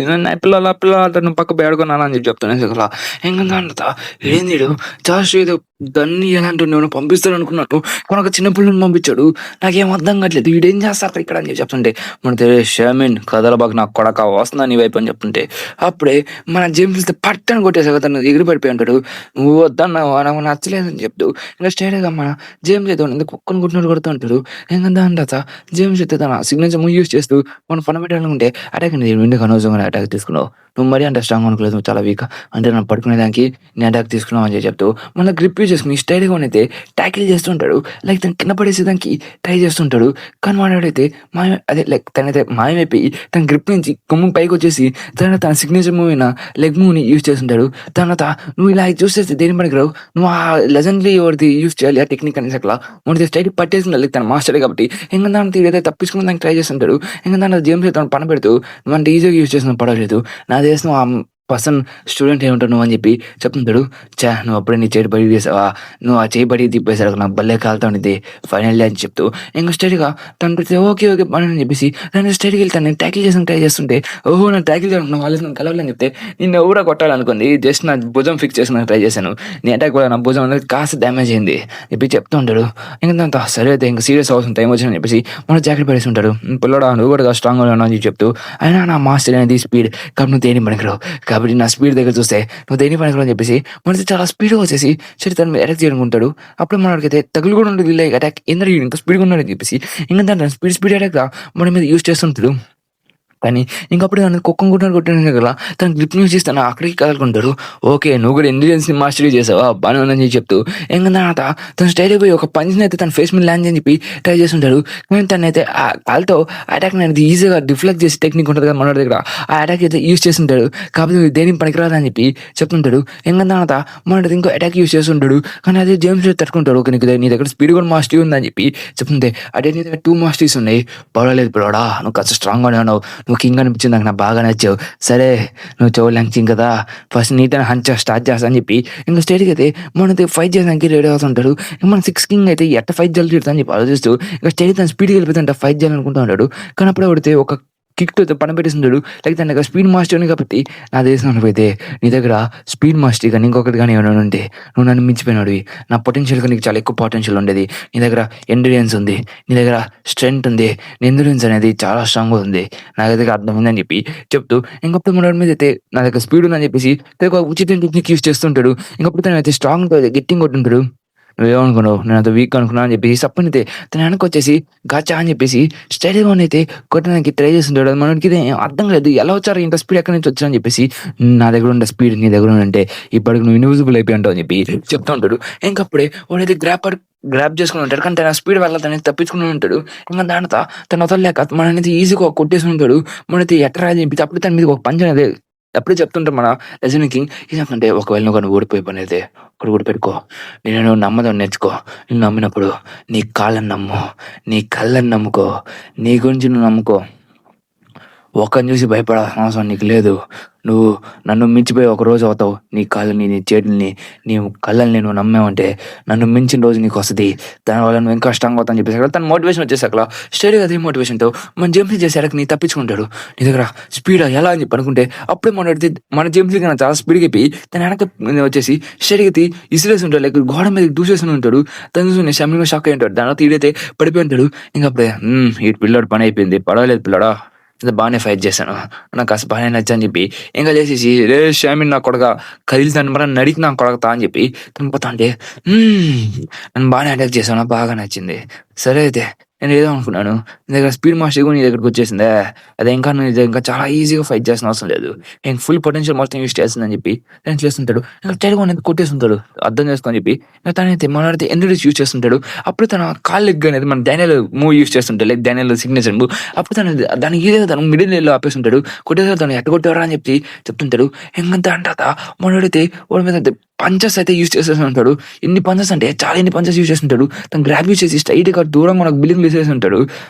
పిల్లల పిల్లలు నువ్వు పక్క బేడుకున్నాను అని చెప్తాను అసలు ఇంకంతా ఏంది ఈడు జాస్ట్ ఏదో దాన్ని ఎలాంటి నేను పంపిస్తాను అనుకున్నట్టు మన ఒక చిన్న పిల్లని పంపించాడు. నాకేం అర్థం కావట్లేదు వీడేం చేస్తారు ఇక్కడ అని చెప్తుంటే మన షామిన్ కదలబాగ్ నాకు కొడక వస్తుందా నీ వైపు అని చెప్తుంటే అప్పుడే మన జేమ్స్ పట్టని కొట్టేసాక తను ఎగిరి పడిపోయి ఉంటాడు. నువ్వు వద్దన్నావు నాకు నచ్చలేదని చెప్తూ ఇంకా స్టేట్గా మన జేమ్స్ అయితే కుక్కను కొట్టినట్టు కొడుతూ ఉంటాడు. ఇంకా దాని తర్వాత జేమ్స్ అయితే తన సిగ్నేచర్ మూవ్ యూస్ చేస్తూ మనం ఫండమెంటల్ ఉంటే అటాక్ అనేది ఎందుకు అనవసరంగా అటాక్ తీసుకున్నావు, నువ్వు మరీ అంటే స్ట్రాంగ్ అనుకోలేదు, నువ్వు చాలా వీక్ అంటే నన్ను పడుకునేదానికి నేను అటాక్ తీసుకున్నావు అని చెప్తూ మళ్ళీ గ్రిప్ యూజ్ చేసుకుని స్టైల్గా అయితే ట్యాకిల్ చేస్తుంటాడు. లైక్ తను కింద పడేసేదానికి ట్రై చేస్తుంటాడు. కానీ వాడైతే మాయ అదే లైక్ తనైతే మాయమైపోయి తన గ్రిప్ నుంచి కొమ్ము పైకి వచ్చేసి తన సిగ్నేచర్ మూవ్ అయిన లెగ్ మూవ్ని యూజ్ చేస్తుంటాడు. తర్వాత నువ్వు ఇలా చూసేస్తే దేని పనికిరావు, నువ్వు ఆ లెజెండ్లీ ఎవరిది యూజ్ చేయాలి ఆ టెక్నిక్ అనేసి అట్లా మనకి స్టైల్ పట్టేసిన లైక్ తన మాస్టర్ కాబట్టి ఇంకా దాన్ని ఏదైతే తప్పించుకుని దానికి ట్రై చేస్తుంటాడు. ఇంకా దాంట్లో జేమ్స్ అయితే పని పెడుతూ నువ్వు అంటే ఈజీగా యూజ్ చేసిన పడలేదు, నా దేశం ఆ పర్సన్ స్టూడెంట్ ఏముంటావు నువ్వు అని చెప్పి చెప్తుంటాడు. నువ్వు అప్పుడే నీ చేతి బడి చేసావా, నువ్వు ఆ చేయి బడి తిప్పేసాడు నాకు భలే కాలుతా ఉండేది ఫైనల్లీ అని చెప్తూ ఇంకా స్టడీగా తను పెడితే ఓకే ఓకే పని అని చెప్పేసి నేను స్టడీకి వెళ్తాను నేను ట్యాకిల్ చేసిన ట్రై చేస్తుంటే ఓహో నేను ట్యాకిల్ చేస్తున్నాను వాళ్ళు నన్ను కలవాలని చెప్తే నేను ఎవరో కొట్టాలనుకుంది జస్ట్ నా భుజం ఫిక్స్ చేసుకుని ట్రై చేశాను, నీ అటాక్ కూడా నా భుజం అనేది కాస్త డ్యామేజ్ అయింది చెప్పి చెప్తూ ఉంటాడు. ఇంకా దాంతో సరే అయితే ఇంకా సీరియస్ అవసరం టైం వచ్చిందని చెప్పేసి మన జాకెట్ పడేసి ఉంటాడు. పిల్లడా నువ్వు కూడా స్ట్రాంగ్గా ఉన్నావు అని చెప్తూ అయినా నా మాస్టర్ అనేది స్పీడ్ కాబట్టి నువ్వు దేని పనికిరావు, కాబట్టి నా స్పీడ్ దగ్గర చూస్తే నువ్వు దేని పనికిరావు అని చెప్పేసి మనతో చాలా స్పీడ్గా వచ్చేసి సరే తను అటాక్ చేయనుకుంటాడు. అప్పుడు మనకైతే తగులు కూడా ఉంటుంది లైక్ అటాక్ ఎందుకు ఇంత స్పీడ్గా ఉన్నాడని చెప్పేసి ఇంకా దాంట్లో స్పీడ్ అటాక్ మన మీద యూజ్ చేస్తుంటాడు. కానీ ఇంకప్పుడు నన్ను కుక్కను కొట్టాను కదా తను గ్రిప్ యూజ్ చేసి తను అక్కడికి కదలుకుంటాడు. ఓకే నువ్వు కూడా ఇంటెలిజెన్స్ని మాస్టరీ చేసావా బాగానే ఉందని చెప్తూ ఇంకా తర్వాత తను స్టైల్ అయిపోయి ఒక పంచ్ని అయితే తన ఫేస్ మీద ల్యాండ్ అని చెప్పి ట్రై చేస్తుంటాడు. కానీ తనైతే ఆ కాల్తో అటాక్ అనేది ఈజీగా డిఫ్లెక్ట్ చేసి టెక్నిక్ ఉంటుంది కదా మన దగ్గర ఆ అటాక్ అయితే యూజ్ చేస్తుంటాడు. కాబట్టి దేనికి పనికిరాదని చెప్పి చెప్తుంటాడు. ఇంకా తర్వాత మన ఇంకో అటాక్ యూజ్ చేస్తుంటాడు. కానీ అదే జేమ్స్ తట్టుకుంటాడు. ఓకే నీ దగ్గర స్పీడ్ కూడా మాస్టరీ ఉందని చెప్పి చెప్తుంటే అదే నీ దగ్గర 2 మాస్టరీస్ ఉన్నాయి, పర్వాలేదు పిల్లడా నువ్వు కాస్త స్ట్రాంగ్గానే ఉన్నావు, నువ్వు కింగ్ అనిపించింది నాకు బాగా నచ్చావు, సరే నువ్వు చెవులు కింగ్ కదా ఫస్ట్ నీటని హంచ్ స్టార్ట్ చేస్తా అని చెప్పి ఇంకా స్టేట్కి అయితే మనతో ఫైట్ చేయడానికి రెడీ అవుతుంటాడు. మన 6 కింగ్ అయితే ఎట్ట ఫైట్ చేయాలి అని చెప్పి ఆలోచిస్తూ ఇంకా స్టేట్ తన స్పీడ్కి వెళ్ళిపోతుంటే ఫైట్ చేయాలనుకుంటూ ఉంటాడు. కానీ అప్పుడే పడితే ఒక కిక్తో పని పెట్టేస్తుంటాడు. లైక్ తన దగ్గర స్పీడ్ మాస్టర్ ఉంది కాబట్టి నా దేశం అయితే నీ దగ్గర స్పీడ్ మాస్టర్ కానీ ఇంకొకటి కానీ ఏమైనా ఉంటే నువ్వు నన్ను మించిపోయినాడు, నా పొటెన్షియల్గా నీకు చాలా ఎక్కువ పొటెన్షియల్ ఉండేది, నీ దగ్గర ఎండ్యూరెన్స్ ఉంది, నీ దగ్గర స్ట్రెంగ్త్ ఉంది, నీ ఎండ్యూరెన్స్ అనేది చాలా స్ట్రాంగ్గా ఉంది, నా దగ్గర అర్థమైందని చెప్పి చెప్తూ ఇంకప్పుడు మన మీద అయితే నా దగ్గర స్పీడ్ ఉందని చెప్పేసి ఉచిత టెక్నిక్ యూస్ చేస్తుంటాడు. ఇంకప్పుడు తను అయితే స్ట్రాంగ్తో గట్టింగ్ కొట్టుంటాడు. నువ్వేమనుకున్నావు నేను అంత వీక్ అనుకున్నా అని చెప్పేసి సప్పనైతే తన వెనక వచ్చేసి గచ్చా అని చెప్పేసి స్టైల్గా అయితే కొట్టడానికి ట్రై చేస్తుంటాడు. మనకి అర్థం లేదు ఎలా వచ్చారు ఇంత స్పీడ్ ఎక్కడి నుంచి వచ్చా అని చెప్పేసి నా దగ్గర ఉండే స్పీడ్ నీ దగ్గర ఉంటే ఇప్పటికి నువ్వు ఇన్విజిబుల్ అయిపోయి ఉంటావు అని చెప్పి చెప్తూ ఉంటాడు. ఇంకప్పుడే వాడైతే గ్రాప్ చేసుకుని ఉంటాడు. కానీ తన స్పీడ్ వల్ల తనని తప్పించుకుని ఉంటాడు. ఇంకా దాంతో తను వదలలేక మన అనేది ఈజీగా కొట్టేసి ఉంటాడు. మనైతే ఎట్లా చెప్పి అప్పుడు తన మీద ఒక పంచం అనేది అప్పుడే చెప్తుంటాం మన లెజెండ్ కింగ్ ఏంటంటే ఒకవేళ నువ్వు ఓడిపోయి పని అయితే ఒకటి కూడా పెట్టుకో, నేను నమ్మదం నేర్చుకో, నేను నమ్మినప్పుడు నీ కాళ్ళని నమ్ము, నీ కళ్ళని నమ్ముకో, నీ గురించి నువ్వు నమ్ముకో, ఒకరిని చూసి భయపడాల్సిన అవసరం నీకు లేదు, నువ్వు నన్ను మించిపోయి ఒక రోజు అవుతావు, నీ కాళ్ళని నీ చేతుల్ని నీ కళ్ళని నువ్వు నమ్మావంటే నన్ను మించిన రోజు నీకు వస్తుంది, దానివల్ల నువ్వు ఇంకా స్ట్రాంగ్ అవుతావు అని చెప్పేసి తన మోటివేషన్ వచ్చేసాక స్టడీ అదే మోటివేషన్తో మన జేమ్స్ చేసాక నీ తప్పించుకుంటాడు. నీ దగ్గర స్పీడ్ ఎలా అని చెప్పి అనుకుంటే అప్పుడే మన జేమ్స్ కన్నా చాలా స్పీడ్గా అయిపోయి తన వెనక వచ్చేసి స్టడీకి ఇసిరేసి ఉంటాడు. లైక్ గోడ మీద దూసేసి ఉంటాడు. తను చూసి షమ్మిగా షాక్ అయి ఉంటాడు. దాని తీడైతే పడిపోయి ఉంటాడు. ఇంకా అప్పుడే ఈ పిల్లాడు పని అయిపోయింది, పడవలేదు పిల్లడా బాగానే ఫైట్ చేశాను, నాకు అసలు బాగానే నచ్చని చెప్పి ఇంకా చేసేసి రే షామిన్ నా కొడక కదిలితాను మరి నడికి నా కొడకతా అని చెప్పి తినిపోతా అంటే నన్ను బాగానే అటాక్ చేశాను, బాగా నచ్చింది, సరే అయితే నేను ఏదో అనుకున్నాను నీ దగ్గర స్పీడ్ మాస్టర్ కూడా నీ దగ్గరకు వచ్చేసిందే, అదే ఇంకా నేను ఇంకా చాలా ఈజీగా ఫైట్ చేసిన అవసరం లేదు, నేను ఫుల్ పొటెన్షియల్ మొత్తం యూస్ చేస్తుందని చెప్పి నేను చేస్తుంటాడు. ఇంకా టైర్గా అనేది కొట్టేస్తుంటాడు అర్థం చేసుకొని చెప్పి ఇంకా తనైతే మనైతే ఎండ్యూరెన్స్ యూస్ చేస్తుంటాడు. అప్పుడు తన కాల్ లెగ్ అనేది మన డానియల్ మూవ్ యూస్ చేస్తుంటాడు, లైక్ డానియల్ సిగ్నేచర్ మూవ్. అప్పుడు తన దానికి ఈజీగా తను మిడిల్ లో ఆపేస్తుంటాడు. కొట్టేసారి తను ఎట్టగొట్టేవారా అని చెప్పి చెప్తుంటాడు. ఇంకా అంటాత మనోడైతే వాడి మీద పంచెస్ అయితే యూజ్ చేసేసి ఉంటాడు. ఎన్ని పంచెస్ అంటే చాలా ఎన్ని పంచెస్ యూజ్ చేస్తుంటాడు. తను గ్రాప్ యూజ్ చేసి స్ట్రైట్గా దూరంగా మనకు బిల్డింగ్ వేసేసి ఉంటాడు.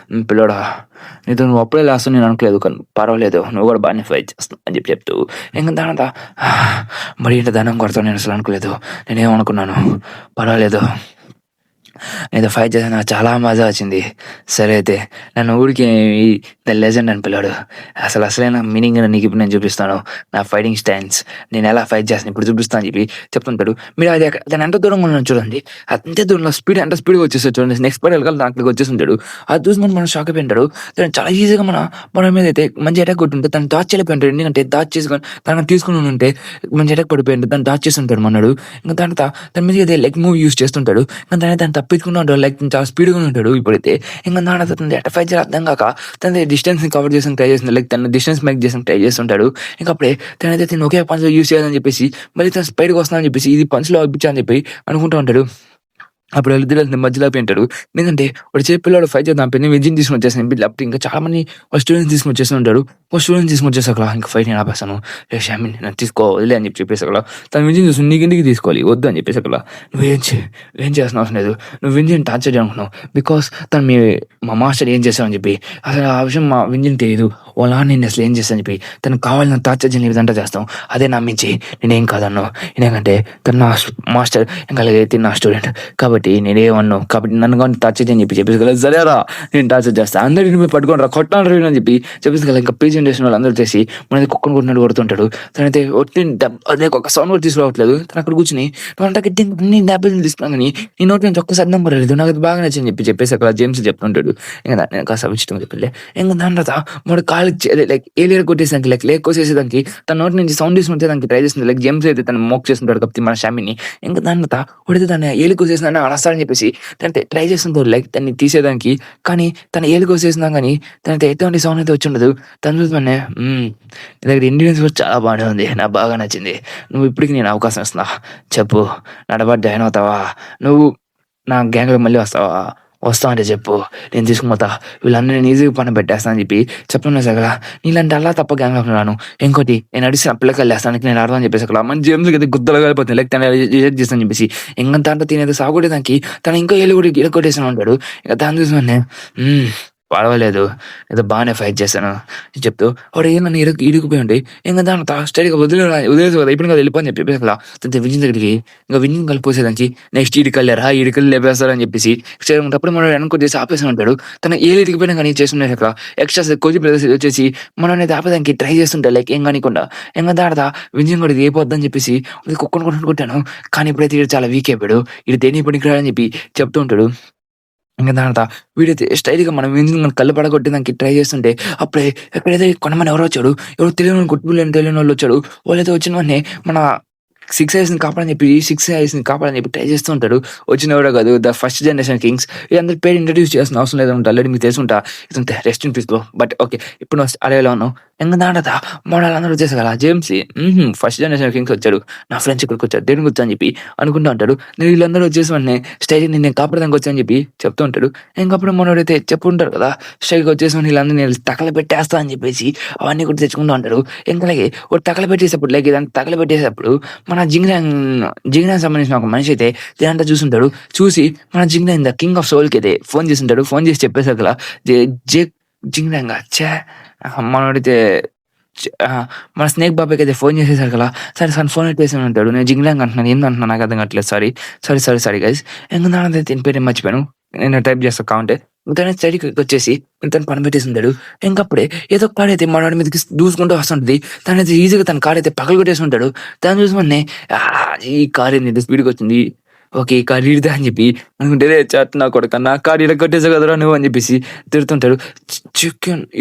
పిల్లడా నీతో నువ్వు అప్పుడే లాస్ట్ నేను అనుకోలేదు, కానీ పర్వాలేదు నువ్వు కూడా బాగానే ఫైట్ చేస్తావు అని చెప్పి చెప్తూ ఇంకా దానంత మరి ఇంత ధనం కొడతావు నేను అసలు అనుకోలేదు, నేనేమనుకున్నాను, పర్వాలేదు నీతో ఫైట్ చేసి నాకు చాలా మజా వచ్చింది. సరే అయితే నన్ను ఊరికి ద లెజెండ్ అని పిల్లాడు. అసలైన మీనింగ్ నీకు ఇప్పుడు నేను చూపిస్తాను. నా ఫైటింగ్ స్టైల్స్ నేను ఎలా ఫైట్ చేస్తాను ఇప్పుడు చూపిస్తాను అని చెప్పి చెప్తుంటాడు. మీరు అది దాని ఎంత దూరంగా ఉన్నాను చూడండి, అంతే దూరంలో ఎంత స్పీడ్గా వచ్చేస్తాడు చూడండి. నెక్స్ట్ పడే దాంట్లోకి వచ్చేస్తుంటాడు. అది చూసి మనం షాక్ అయిపోయి ఉంటాడు. తను చాలా ఈజీగా మన మీద అయితే మంచి అటాక్ కొట్టుంటే తను డాచ్ చేయలేకపోయింటాడు. ఎందుకంటే డాచ్ చేసుకొని తనకు తీసుకుని ఉంటే మంచి అటాక్ పడిపోయింది. తను డాచ్ చేస్తుంటాడు మనడు. ఇంకా తర్వాత తన మీద అయితే లెగ్ మూవ్ యూస్ చేస్తుంటాడు. ఇంకా దాన్ని తప్పించుకుని ఉంటాడు. లైక్ చాలా స్పీడ్గా ఉంటాడు ఇప్పుడైతే. ఇంకా దాని ఎట్ట ఫైట్ చేయాలి అర్థం కాక తన డిస్టెన్స్ని కవర్ చేసి ట్రై చేస్తుంది. లైక్ తన డిస్టెన్స్ మేక్ చేసి ట్రై చేస్తుంటాడు. ఇంకా అప్పుడే తనైతే తిని ఒకే పంచ్లో యూస్ చేయాలని చెప్పేసి మళ్ళీ తన స్పైడ్కి వస్తుందని చెప్పేసి ఇది పంచ్లో ఇప్పించాలని చెప్పి అనుకుంటూ ఉంటాడు. అప్పుడు వాళ్ళిద్దరు మధ్యలో పెంటాడు. ఎందుకంటే వాడు పిల్లవాడు ఫైట్ చేద్దాం పెన్ని విజయం తీసుకుని వచ్చేసాను. అప్పుడు ఇంకా చాలా మంది స్టూడెంట్స్ తీసుకుని వచ్చేసి ఉంటాడు. స్టూడెంట్స్ తీసుకుని వచ్చేసాక ఇంకా ఫైట్ నేను ఆపేస్తాను, షామిన్ నేను తీసుకో వదిలే అని చెప్పేసి అక్కడ తను విజయం చూసుకుని నీకు తీసుకోవాలి వద్దు అని చెప్పేసి అక్కడ నువ్వేం చేయాల్సిన అవసరం లేదు, నువ్వు వింజిని టార్చర్ చేయాలనుకున్నావు బికాస్ తను మా మాస్టర్ ఏం చేస్తామని చెప్పి అసలు ఆ విషయం మా వింజిని తెలియదు. వాళ్ళ నేను అసలు ఏం చేస్తాను చెప్పి తనకు కావాలని టార్చర్ చేయని విధంగా చేస్తాం. అదే నమ్మించి నేనేం కాదన్నాను. ఎందుకంటే తను నా మాస్టర్ ఇంకా అలాగైతే నా స్టూడెంట్ కాబట్టి నేనేమన్నాను కాబట్టి నన్ను కానీ టార్చర్ చేయని చెప్పేసి సరేరా నేను టార్చర్ చేస్తాను అందరిని మీరు పట్టుకొని రా కొట్టాను అని చెప్పి చెప్పేసి ఇంకా ప్రెజెంటేషన్ వాళ్ళు అందరూ చేసి మనది కుక్కను కొట్టినట్టు కొడుతుంటాడు. తనైతే అదే ఒక సౌండ్ కూడా తీసుకురావట్లేదు. తను అక్కడ కూర్చుని నువ్వు అంటే గట్టి నీ డబ్బులు తీసుకున్నాను కానీ నీ నోటి నుంచి ఒక్కసారి నెంబర్ లేదు, నాకు అది బాగా నచ్చింది చెప్పేసి అక్కడ జేమ్స్ చెప్తుంటాడు. ఇంకా నేను కాస్త ఇష్టం చెప్పలే. ఇంకా దాని తర్వాత వాడు కాలు లైక్ ఏలియర్ కొట్టేసానికి లైక్ లేక్ కోసేసేదానికి తన నోటి నుంచి సౌండ్ తీసుకుంటే దానికి ట్రై చేస్తుంది. లైక్ జేమ్స్ అయితే తను మోక్ చేస్తుంటాడు కాబట్టి మన షామిని. ఇంకా దాని తర్వాత వాడితే తను ఏలి కోసేసిన అనస్తాడని చెప్పేసి తనైతే ట్రై చేస్తుంటాడు లైక్ తన్ని తీసేదానికి. కానీ తన ఏలి కోసేసినా కానీ తనైతే ఎటువంటి సౌండ్ అయితే వచ్చి ఉండదు. తను చూసుకునే నీ దగ్గర ఇండియన్స్ కూడా చాలా బాగానే ఉంది, నాకు బాగా నచ్చింది. నువ్వు ఇప్పటికి నేను అవకాశం ఇస్తున్నా, చెప్పు నడబడి జాయిన్ అవుతావా, నువ్వు నా గ్యాంగ్లో మళ్ళీ వస్తావు అంటే చెప్పు, నేను తీసుకుపోతా, వీళ్ళందరూ నేను ఈజీగా పని పెట్టేస్తాను అని చెప్పి చెప్తున్నా సగల నీలాంటి అలా తప్ప గ్యాంగ్ ఉన్నాను. ఇంకోటి నేను అడిసిన పిల్లకి వెళ్ళేస్తానికి నేను అర్థం చెప్పేసి అక్కడ మంచి జేమ్స్కి అయితే గుద్దలు కలిపోతుంది లైక్ తను రిజెక్ట్ చేస్తాను చెప్పేసి. ఇంకా దాంట్లో తినేది సాగుడేదానికి తను ఇంకా ఏళ్ళు కూడా ఇరగొట్టేసాను ఉంటాడు. ఇంకా దాన్ని చూసుకునే పర్వాలేదు ఏదో బాగానే ఫైట్ చేశాను చెప్తూ వాడు నన్ను ఇరుకుపోయి ఉంటే ఇంకా దాని స్టడీగా వదిలేసి కదా ఇప్పుడు కదా వెళ్ళిపోని చెప్పేసి అలా తన విజయం దగ్గరికి ఇంకా విజయం కలిపోసేదానికి నెక్స్ట్ ఈడికల్లి లేపేస్తారని చెప్పేసి అప్పుడు మనం వెనక్కి చేసి ఆపేసి ఉంటాడు. తన ఏళ్ళు ఇరిగిపోయినా కానీ చేస్తుండే అక్కడ ఎక్స్ట్రా కోచి ప్రదేశం వచ్చేసి మనం అనేది ఆపేదానికి ట్రై చేస్తుంటా లైక్ ఏం కానికుండా. ఇంకా దాడదా విజయం కూడా అయిపోద్దని చెప్పేసి కుక్కను కొట్టాను. కానీ ఇప్పుడైతే ఇది చాలా వీక్ అయిపోయాడు, ఇది దేని పనికి రాడని చెప్పి చెప్తూ ఉంటాడు. ఇంకా దాని తర్వాత వీడైతే స్టైల్గా మనం కళ్ళు పడగొట్టి దానికి ట్రై చేస్తుంటే అప్పుడే ఎక్కడైతే కొంతమంది ఎవరో వచ్చాడు, ఎవరు తెలియని తెలియని వాళ్ళు వచ్చాడు. వాళ్ళైతే వచ్చిన వెంటనే మన 6 ఐస్ని కాపాడని చెప్పి 6 ఐస్ని కాపాడని చెప్పి ట్రై చేస్తూ ఉంటాడు. వచ్చిన ఎవడో కాదు ద ఫస్ట్ జనరేషన్ కింగ్స్. వీళ్ళందరూ పేరు ఇంట్రడ్యూస్ చేసిన అవసరం లేదంటే ఆల్రెడీ మీకు తెలుసుంటా ఇదంతే rest in peace but okay ఇప్పుడు అడవిలో ఉన్నావు. ఇంకా దాంట్లో మోడల్ వచ్చేసి కదా జేమ్స్ ఫస్ట్ జనరేషన్ కింగ్స్ వచ్చాడు, నా ఫ్రెండ్స్ ఇక్కడికి వచ్చాడు దేనికి వచ్చా అని చెప్పి అనుకుంటూ ఉంటాడు. నేను వీళ్ళందరూ వచ్చేసి వెంటనే స్టైల్ నేను కాపాడడానికి వచ్చాను చెప్పి చెప్తూ ఉంటాడు. ఇంకప్పుడు మనోడైతే చెప్పుంటారు కదా స్టైల్గా వచ్చేసి వీళ్ళందరూ నేను తగల పెట్టేస్తా అని చెప్పేసి అవన్నీ కూడా తెచ్చుకుంటూ ఉంటాడు. ఇంకా అలాగే ఒక తగల పెట్టేసేప్పుడు లైక్ ఇదంతా తగల పెట్టేసేప్పుడు మన జింగ్రాంగ్ సంబంధించిన ఒక మనిషి అయితే ఇదంతా చూస్తుంటాడు. చూసి మన జింగ్రాంగ్ ద కింగ్ ఆఫ్ సోల్కి అయితే ఫోన్ చేస్తుంటాడు. ఫోన్ చేసి చెప్పేసారు కదా జింగ్రాంగ్ మనోడైతే మన స్నేక్ బాబాయ్కి అయితే ఫోన్ చేసేసారు కదా. సరే సార్ ఫోన్ పెట్టేసి ఉంటాడు. నేను జింగ్లాంగ్ అంటున్నాను ఏంటంటున్నాను నాకు అర్థం కావట్లేదు సారీ గైస్. ఇంకా దీని పేరు మర్చిపోయాను, నేను టైప్ చేస్తా కావంటే తన స్టడీకి వచ్చేసి తను పని పెట్టేసి ఉంటాడు. ఇంకప్పుడే ఏదో కార్ అయితే మన వాడి మీదకి దూసుకుంటూ వస్తుంటుంది. తనైతే ఈజీగా తన కార్ అయితే పగలు కొట్టేసి ఉంటాడు. దాన్ని చూసుకునే ఈ కార్ ఏంటి స్పీడ్గా వచ్చింది, ఓకే ఈ కార్ ఇడిదా అని చెప్పి అనుకుంటే చాట్ నా కొడుక నా కార్ ఇడ కొట్టేసా కదరా నువ్వు అని చెప్పేసి తిడుతుంటాడు.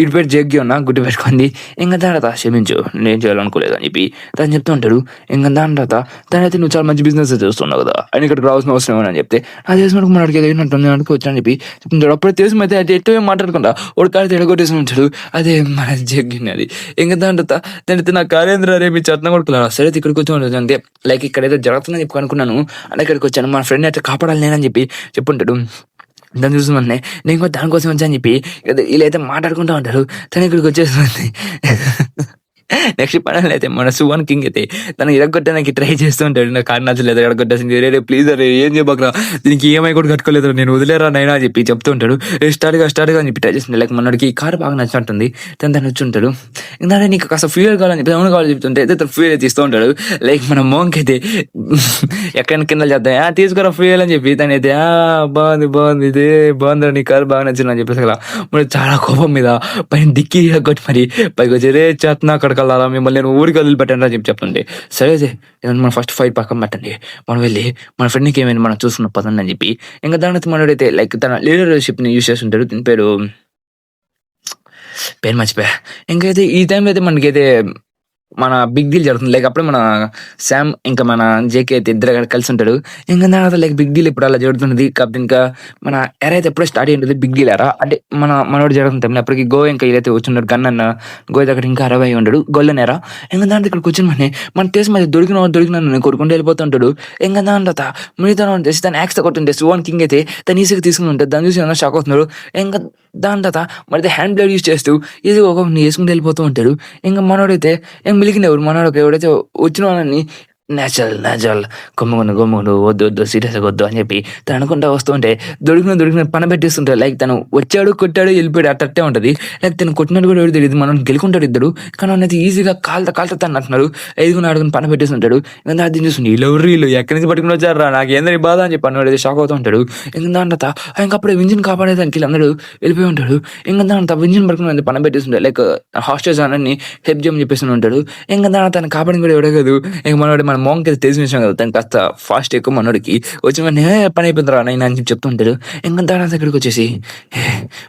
ఇటు పేరు జగ్గి నా గుడ్డు పెట్టుకుంది. ఇంకా దాని తర్వాత క్షమించు నేను చేయాలనుకోలేదు అని చెప్పి తను చెప్తూ ఉంటాడు. ఇంకా దాని తర్వాత దానైతే నువ్వు చాలా మంచి బిజినెస్ చేస్తున్నావు కదా అని ఇక్కడికి రావాల్సిన అవసరం ఏమని చెప్తే నా తెలిసిన మన అడిగేది ఏంటంటే అనుకోవచ్చు అని చెప్పి చెప్తుంటాడు. అప్పుడే తెలిసి అయితే అది ఎట్టో మాట్లాడకుండా ఒక కార్ ఎడగొట్టేసి ఉంటాడు. అదే మన జగ్గిని అది. ఇంకా దాని తర్వాత దాని నా కారేంద్ర రే మీ చట్న కొడుకున్నాను సరే ఇక్కడికి వచ్చి అంతే లైక్ ఇక్కడ ఏదో జరుగుతుందని చెప్పి అనుకున్నాను అని ఇక్కడికి వచ్చాను, మన ఫ్రెండ్ అయితే కాపాడాలి నేనని చెప్పి చెప్పుంటాడు. దాన్ని చూసుకుంటే నేను కూడా దానికోసం వచ్చా అని చెప్పి వీళ్ళైతే మాట్లాడుకుంటూ ఉంటారు. తను ఇక్కడికి వచ్చేసి నెక్స్ట్ పడాలి అయితే మన సువన్ కింగ్ అయితే తను ఇరగొట్టడానికి ట్రై చేస్తూ ఉంటాడు. నాకు కారు నచ్చలేదు, ఎరగొట్టేసింది, రే ప్లీజ్ అరే ఏం చేయబోకరా, దీనికి ఈఎంఐ కూడా కట్టుకోలేదు, నేను వదిలేరా నైనా అని చెప్పి చెప్తూ ఉంటాడు. స్టార్ట్గా అని చెప్పి ట్రై చేస్తుంది. లైక్ మనోడికి ఈ కారు బాగా నచ్చినట్టుంది, తను వచ్చి ఉంటాడు. ఇంకా నీకు కాస్త ఫ్యూయల్ కావాలని చెప్పి అవును కావాలి చెప్తుంటే అయితే తను ఫ్యూయల్ అయితే ఇస్తూ ఉంటాడు. లైక్ మన మోంక్ అయితే ఎక్కడైనా కింద చేద్దాం తీసుకురా ఫ్యూయల్ అని చెప్పి తను అయితే బాగుంది ఇదే బాగుంది, నీ కారు బాగా నచ్చింది అని చెప్పేసి కదా మరి చాలా కోపం మీద పైన డిక్కీ కొట్టి మరి పైకి వచ్చి రే చేతన అక్కడికి వెళ్ళాలా, మిమ్మల్ని నేను ఊరికి వదిలిపెట్టాను అని చెప్పి చెప్తుండే. సరే మనం ఫస్ట్ ఫైట్ పక్కన పెట్టండి, మనం వెళ్ళి మన ఫ్రెండ్కి ఏమైనా మనం చూసుకున్న పదండి అని చెప్పి ఇంకా దాని మనోడైతే లైక్ తన లీడర్షిప్ని యూజ్ చేస్తుంటాడు. దీని పేరు మర్చిపోయా. ఇంకైతే ఈ టైంలో అయితే మనకైతే మన బిగ్ డీల్ జరుగుతుంది. లైక్ అప్పుడే మన శామ్ ఇంకా మన జేకే అయితే ఇద్దరు కలిసి ఉంటాడు. ఇంకా తర్వాత లైక్ బిగ్ డీల్ ఇప్పుడు అలా జరుగుతున్నది. కాబట్టి ఇంకా మన ఎర అయితే ఎప్పుడే స్టార్ట్ అయ్యి ఉంటుంది. బిగ్ డీల్ ఎరా అంటే మనోడు జరుగుతుంది. అప్పటికి గో ఇంకా ఇదైతే వచ్చున్నాడు గన్ అన్న గో దగ్గర ఇంకా 60 ఉండడు గొల్లన్ ఎరా. ఇంకా దాంట్లో ఇక్కడ కూర్చొని మన టేస్ట్ మధ్య దొరికిన కొడుకుంటూ వెళ్ళిపోతుంటాడు. ఇంకా దాని తర్వాత మిగతా తెసి తను యాక్స్ కొట్టుంటే సువన్ కింగ్ అయితే తను ఈజీగా తీసుకుని ఉంటుంది. దాన్ని చూసి షాక్ అవుతున్నాడు. ఇంకా దాని తర్వాత మరి హ్యాండ్ బ్లేడ్ యూజ్ చేస్తూ ఇది ఒక వేసుకుంటూ వెళ్ళిపోతూ ఉంటాడు. ఇంకా మనోడైతే మిలిగినెవరు మనోడు ఎవడైతే వచ్చిన వాళ్ళని నేచురల్ గమ్ముగుండు వద్దు సీరియస్గా వద్దు అని చెప్పి తను అనుకుంటా వస్తుంటే దొరికిన పని పెట్టేస్తుంటాడు. లైక్ తను వచ్చాడు కొట్టాడు వెళ్ళిపోయాడు అట్టట్టే ఉంటుంది. లైక్ తను కొట్టినట్టు కూడా ఎవరు తెలియదు, మనం గెలుకుంటాడు ఇద్దరు. కానీ అనేది ఈజీగా కాలుతా తను అంటున్నాడు. అడుగుని పని పెట్టేస్తుంటాడు. ఇంకా అది చూస్తుంది వీళ్ళు ఎక్కడి నుంచి పట్టుకుని వచ్చారా, నాకు ఏందని బాధ అని చెప్పి అన్నాడు. షాక్ అవుతూ ఉంటాడు. ఇంకా దాని తర్వాత ఇంకప్పుడే వింజిన్ కాపాడేదానికి వీళ్ళందరూ వెళ్ళిపోయి ఉంటాడు. ఇంకా దాని తర్వాత వింజిన్ పట్టుకుని పని పెట్టేస్తుంటాడు. లైక్ హాస్టల్స్ అని హెల్ప్ చేయమని చెప్పేసి ఉంటాడు. ఇంకా దాని తను కాపాడిని కూడా ఎవడగదు. ఇంకా మనోడు మన మోంకి అయితే తెలిసిన విషయం కదా, తను కాస్త ఫాస్ట్ ఎక్కువ మనోడికి వచ్చి పని అయిపోతుందిరా నైనా అని చెప్పి చెప్తుంటాడు. ఇంకా దాని దగ్గరికి వచ్చేసి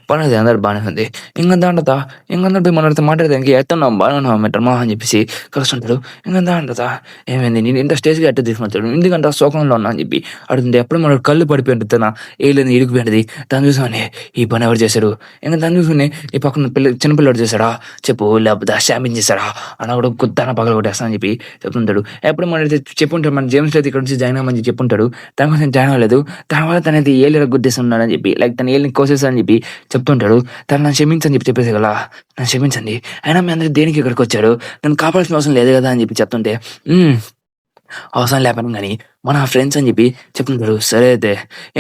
పని అది అందరు బాగానే ఉంది. ఇంకా దాంట్లో ఇంకా మనతో మాట్లాడడానికి ఎత్తున్నాం బాగా మెట్టమా అని చెప్పేసి కలుస్తుంటాడు. ఇంకా దాంట్లో ఏమైంది నేను ఇంత స్టేజ్గా ఎట్ట తీసుకుంటాడు, ఎందుకంటే శోకంలో ఉన్నా అని చెప్పి అడుగుతుంది. ఎప్పుడు మనోడు కళ్ళు పడిపోయి ఉంటుంది, తన ఏళ్ళని ఇరుకుపోయింది. దాన్ని చూసుకొని ఈ పని ఎవరు చేశారు, ఇంకా దాన్ని చూసుకుని ఈ పక్కన చిన్నపిల్లడు చేశాడా చెప్పు, లేకపోతే శాంపింగ్ చేశాడా అన్న కూడా కుత్తాన పగల కొట్టేస్తా అని చెప్పి చెప్తుంటాడు. ఎప్పుడు మన చెప్పుంటాడు మన జేమ్స్ అయితే ఇక్కడ నుంచి జాయిన్ అవ్వమని చెప్పుంటాడు. తన కోసం జాయిన్ అవ్వలేదు. తర్వాత తనైతే ఏళ్ళు గుద్దేస్తున్నాడని చెప్పి లైక్ తన ఏళ్ళని కోసేస్తానని చెప్పి చెప్తుంటాడు. తను నన్ను క్షమించని చెప్పి చెప్పేసి కదా, నన్ను క్షమించండి అయినా మీ అందరూ దేనికి ఇక్కడికి వచ్చాడు, నన్ను కాపాడాల్సిన అవసరం లేదు కదా అని చెప్పి చెప్తుంటే అవసరం లేకపోయినా కానీ మన ఫ్రెండ్స్ అని చెప్పి చెప్తుంటారు. సరే అయితే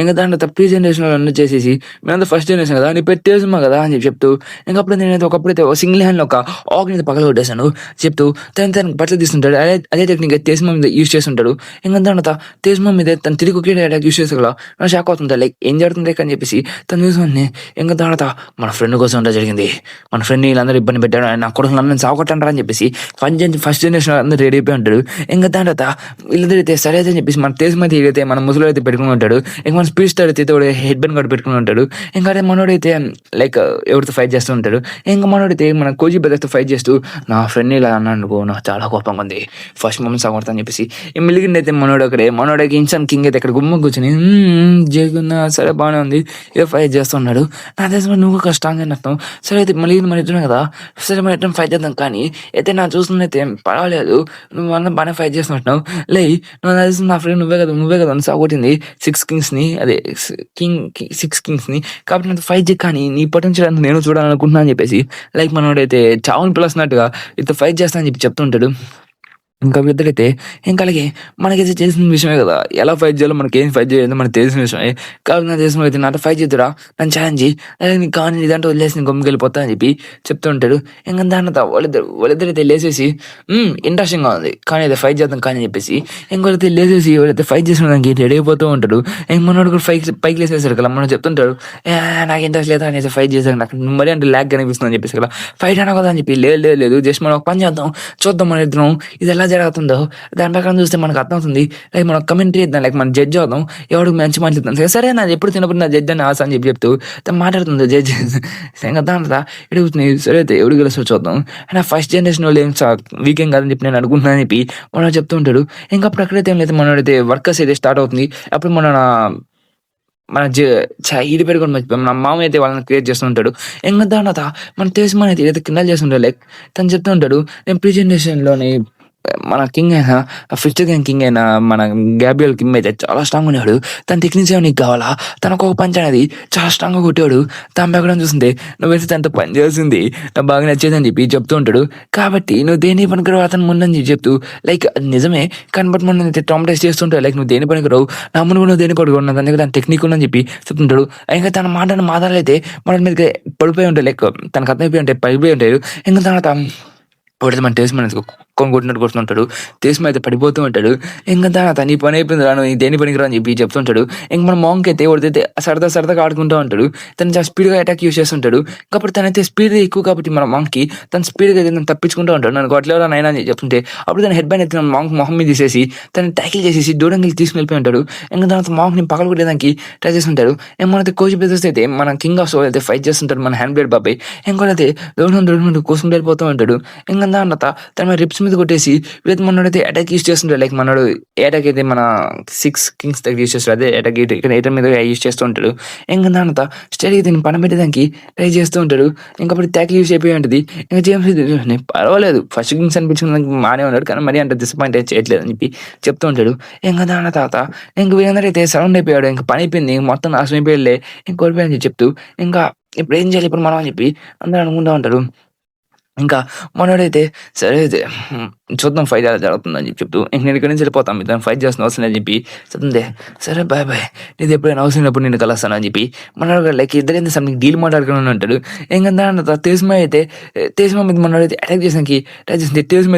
ఇంకా దాంట్లో ప్రీ జనరేషన్ అన్నీ చేసేసి మేమంతా ఫస్ట్ జనరేషన్ కదా నీ పెట్టేసిమా కదా అని చెప్పి చెప్తూ ఇంకప్పుడు నేనైతే ఒకప్పుడైతే సింగిల్ హ్యాండ్లో ఒక ఆకుని పగల కొట్టేశాను చెప్తూ తను బట్టలు తీసుకుంటాడు. అదే టెక్నిక్ తేజ్మా మీద యూజ్ చేస్తుంటాడు. ఇంకా దాంట్లో తేజ్మా మీద తను తిరిగి ఒకే అటాక్ యూజ్ చేసే కదా నాకు షాక్ అవుతుంది. లైక్ ఏం జరుగుతుంది అని చెప్పేసి తను చూసుకొని ఇంకా దాంట్లో మన ఫ్రెండ్ కోసం ఉంటా జరిగింది, మన ఫ్రెండ్ వీళ్ళందరూ ఇబ్బంది పెట్టాడు, నా కొడుకు నన్ను సాగొట్టంటారా అని చెప్పేసి ఫస్ట్ జనరేషన్ అందరూ రెడీ అయిపోయి ఉంటాడు. ఇంకా దాంట్లో వీళ్ళందరూ అయితే సరే అని చెప్పేసి మన తేజ్ మీద అయితే మన ముసలు అయితే పెట్టుకుని ఉంటాడు. ఇంకా మన స్పీడ్ స్టార్ అయితే హెడ్ బెండ్ కూడా పెట్టుకుని ఉంటాడు. ఇంకా అదే మనోడైతే లైక్ ఎవరితో ఫైట్ చేస్తూ ఉంటాడు. ఇంకా మనోడైతే మన కోజీ బ్రదర్తో ఫైట్ చేస్తూ నా ఫ్రెండ్ ఇలా అన్నాడు నాకు చాలా కోపంగా ఉంది, ఫస్ట్ మూమెంట్ సాగొడతా అని చెప్పేసి మిలిగిండి అయితే మనోడికి ఇన్సాన్ కింగ్ అయితే ఇక్కడ గుమ్మ కూర్చొని జరుగుతున్నా సరే బాగానే ఉంది ఏదో ఫైట్ చేస్తున్నాడు. నా దేశంలో నువ్వు ఒక స్ట్రాంగ్ అని అర్థం. సరే అయితే మళ్ళీ మన ఇద్దరం కదా సరే మన ఇద్దరం ఫైట్ చేద్దాం, కానీ అయితే నా చూస్తున్నైతే పర్వాలేదు నువ్వు అందరం బాగానే ఫైట్ చేస్తున్నట్టున్నావు. లే నువ్వు నా ఫ్రెండ్ నువ్వే కదా సాగొట్టింది 6 కింగ్స్ని, అదే 6 కింగ్స్ని, కాబట్టి నాతో ఫైట్ చేయి, కానీ నీ పొటెన్షియల్ అంతా నేను చూడాలనుకుంటున్నా అని చెప్పేసి లైక్ మనోడైతే చావుని పిలుస్తున్నట్టుగా ఇతను ఫైట్ చేస్తా అని చెప్పి చెప్తుంటాడు. ఇంకా ఇద్దరైతే ఇంకా అలాగే మనకైతే తెలిసిన విషయమే కదా ఎలా ఫైట్ చేయాలో మనకి ఏం ఫైట్ చేయాలో మనకు తెలిసిన విషయమే. కాబట్టి నా దేశంలో అయితే నాతో ఫైట్ చేద్దురా నన్ను ఛాలెంజ్ నీకు కానీ ఇదంటే వదిలేసి నేను గమ్ముకి వెళ్ళిపోతా అని చెప్పి చెప్తూ ఉంటాడు. ఇంకా దాని వాళ్ళిద్దరైతే లేసేసి ఇంట్రెస్టింగ్గా ఉంది కానీ అయితే ఫైట్ చేద్దాం కానీ చెప్పేసి ఇంకొకరైతే లేసేసి ఎవరైతే ఫైట్ చేసిన దానికి రెడీ అయిపోతూ ఉంటాడు. ఇంక మనోడు కూడా పైకి లేసేసాడు కదా, మనం చెప్తుంటాడు నాకు ఇంట్రెస్ట్ లేదా అనేసి ఫైట్ చేశాను, నాకు మరీ అంటే ల్యాగ్ కనిపిస్తుంది అని చెప్పేసి కదా ఫైట్ అన్నా కదా అని చెప్పి లేదు జస్ట్ మనం ఒక పని చేద్దాం చూద్దాం మన ఇద్దరం ఇది ఎలా జరుగుతుందో దాని ప్రకారం చూస్తే మనకు అర్థం అవుతుంది. లైక్ మనం కమెంటరీ ఇద్దాం, లైక్ మనం జడ్జ్ అవుదాం ఎవరికి మంచి మాట్లాడుతాం. సరే నాది ఎప్పుడు తినప్పుడు నా జడ్జ్ అని ఆశ అని చెప్తూ తను మాట్లాడుతుంది జడ్జ్. ఇంకా దాంట్లో ఎడుగుతుంది. సరే అయితే ఎవరికి గెలుస్తూ చూద్దాం అయినా ఫస్ట్ జనరేషన్ వాళ్ళు ఏం వీకెండ్ కాదని చెప్పి నేను అనుకుంటున్నాను అని చెప్పి మనం చెప్తూ ఉంటాడు. ఇంకా అప్పుడు అక్కడైతే ఏం లేదు మనోడైతే వర్కర్స్ అయితే స్టార్ట్ అవుతుంది. అప్పుడు మన ఇది పెట్టుకొని మర్చిపోయాం మన మామ అయితే వాళ్ళని క్రియేట్ చేస్తూ ఉంటాడు. ఇంకా దాని మన తెలిసి మన అయితే ఏదైతే కింద చేస్తుంటాడు. లైక్ తను చెప్తూ ఉంటాడు నేను ప్రీ జనరేషన్లోని మన కింగ్ అయిన ఫిఫ్త్ కింగ్ అయిన మన గ్యాబ్రియల్ కిమ్ అయితే చాలా స్ట్రాంగ్ ఉన్నాడు. తన టెక్నిక్స్ ఏమో నీకు కావాలా, తనకు ఒక పంచ్ అనేది చాలా స్ట్రాంగ్గా కొట్టాడు. తను బెక్కడం చూస్తుంటే నువ్వైతే తనతో పని చేస్తుంది నాకు బాగా నచ్చేదని చెప్పి చెప్తూ ఉంటాడు. కాబట్టి నువ్వు దేని పనికిరావు అతను ముందని చెప్తూ లైక్ అది నిజమే కానీ బట్ మనం ట్రామటైజ్ చేస్తుంటావు, లైక్ నువ్వు దేని పనికిరావు నా ముందు కూడా నువ్వు దేని పడుకో నా దగ్గర తన టెక్నిక్ ఉందని చెప్పి చెప్తుంటాడు. ఇంకా తన మాటలు అయితే మన మీద పడిపోయి ఉంటాయి, లైక్ తనకు అర్థమైపోయి ఉంటాయి, పడిపోయి ఉంటాయి. ఇంకా తర్వాత కొడితే మన టేస్ట్ మన కొట్టినట్టు కొడుతుంటాడు. టేస్ట్ అయితే పడిపోతూ ఉంటాడు. ఇంకా తర్వాత నీ పని అయిపోయింది రాను దేని పనికి రా అని చెప్పి చెప్తుంటాడు. ఇంక మన మాంక్ అయితే కొడితే సరదాగా ఆడుకుంటూ ఉంటాడు. తను చాలా స్పీడ్గా అటాక్ యూస్ చేస్తుంటాడు. కాబట్టి తనైతే స్పీడ్ ఎక్కువ కాబట్టి మన మాంక్కి తను స్పీడ్గా అయితే తను తప్పించుకుంటూ ఉంటాడు. నన్ను కొట్టలేవరా నైనా అని చెప్తుంటే అప్పుడు తన హెడ్ బ్యాండ్ అయితే మాంక్ మొహం మీద తీసేసి తను ట్యాకిల్ చేసేసి దూరంగా తీసుకుని వెళ్ళిపోయి ఉంటాడు. ఇంకా తర్వాత మాంక్ని పగలు కొట్టేదానికి ట్రై చేస్తుంటాడు. మనైతే కోచ్ బ్రదర్స్ అయితే మన కింగ్ ఆఫ్ సోల్ అయితే ఫైట్ చేస్తుంటాడు మన హ్యాండ్ బ్లేడ్ బాబాయ్. ఇంకోటైతే దూరం కోసం వెళ్ళిపోతూ ఉంటాడు. ఇంకా దాని తర్వాత తన రిప్స్ మీద కొట్టేసి వీళ్ళైతే మనోడైతే అటాక్ యూస్ చేస్తుంటాడు. లైక్ మనోడు అటాక్ అయితే మన 6 కింగ్స్ దగ్గర యూస్ చేస్తాడు, అదే అటాక్ ఇక్కడ 8 మీద యూస్ చేస్తూ ఉంటాడు. ఇంకా దాని తర్వాత స్టడీ దీన్ని పని పెట్టడానికి ట్రై చేస్తూ ఉంటాడు. ఇంకప్పుడు ట్యాక్ యూస్ అయిపోయి ఉంటుంది. ఇంకా జేమ్స్ పర్వాలేదు ఫస్ట్ కింగ్స్ అనిపించుకున్న మానే ఉన్నాడు కానీ మరీ అంత డిసప్పాయింట్ అయితే చేయట్లేదు అని చెప్పి చెప్తూ ఉంటాడు. ఇంకా దాని తర్వాత ఇంక వీళ్ళందరూ అయితే సరౌండ్ అయిపోయాడు. ఇంకా పని అయిపోయింది, మొత్తం నాశనం అయిపోయాడులే, ఇంక కోల్పోయాడని చెప్తూ ఇంకా ఇప్పుడు ఏం చేయాలి ఇప్పుడు మనం అని చెప్పి అందరూ అనుకుంటూ ఉంటారు. ఇంకా మనోడైతే సరే అయితే చూద్దాం ఫైట్ ఎలా జరుగుతుందని చెప్తూ ఇంక నేను ఇక్కడి నుంచి వెళ్ళిపోతాం, మీ దాన్ని ఫైట్ చేసిన అవసరం లేదని చెప్పి చెప్తుంది. సరే బాయ్ నీది ఎప్పుడైనా అవసరం లేనప్పుడు నేను కలుస్తాను అని చెప్పి మనోడు లైక్ ఇద్దరైతే సంథింగ్ డీల్ మాట్లాడుకుని ఉంటాడు. ఇంకా దాని తేజ్మా మీద మనోడైతే అటాక్ చేసానికి ట్రై చేసింది. తేజ్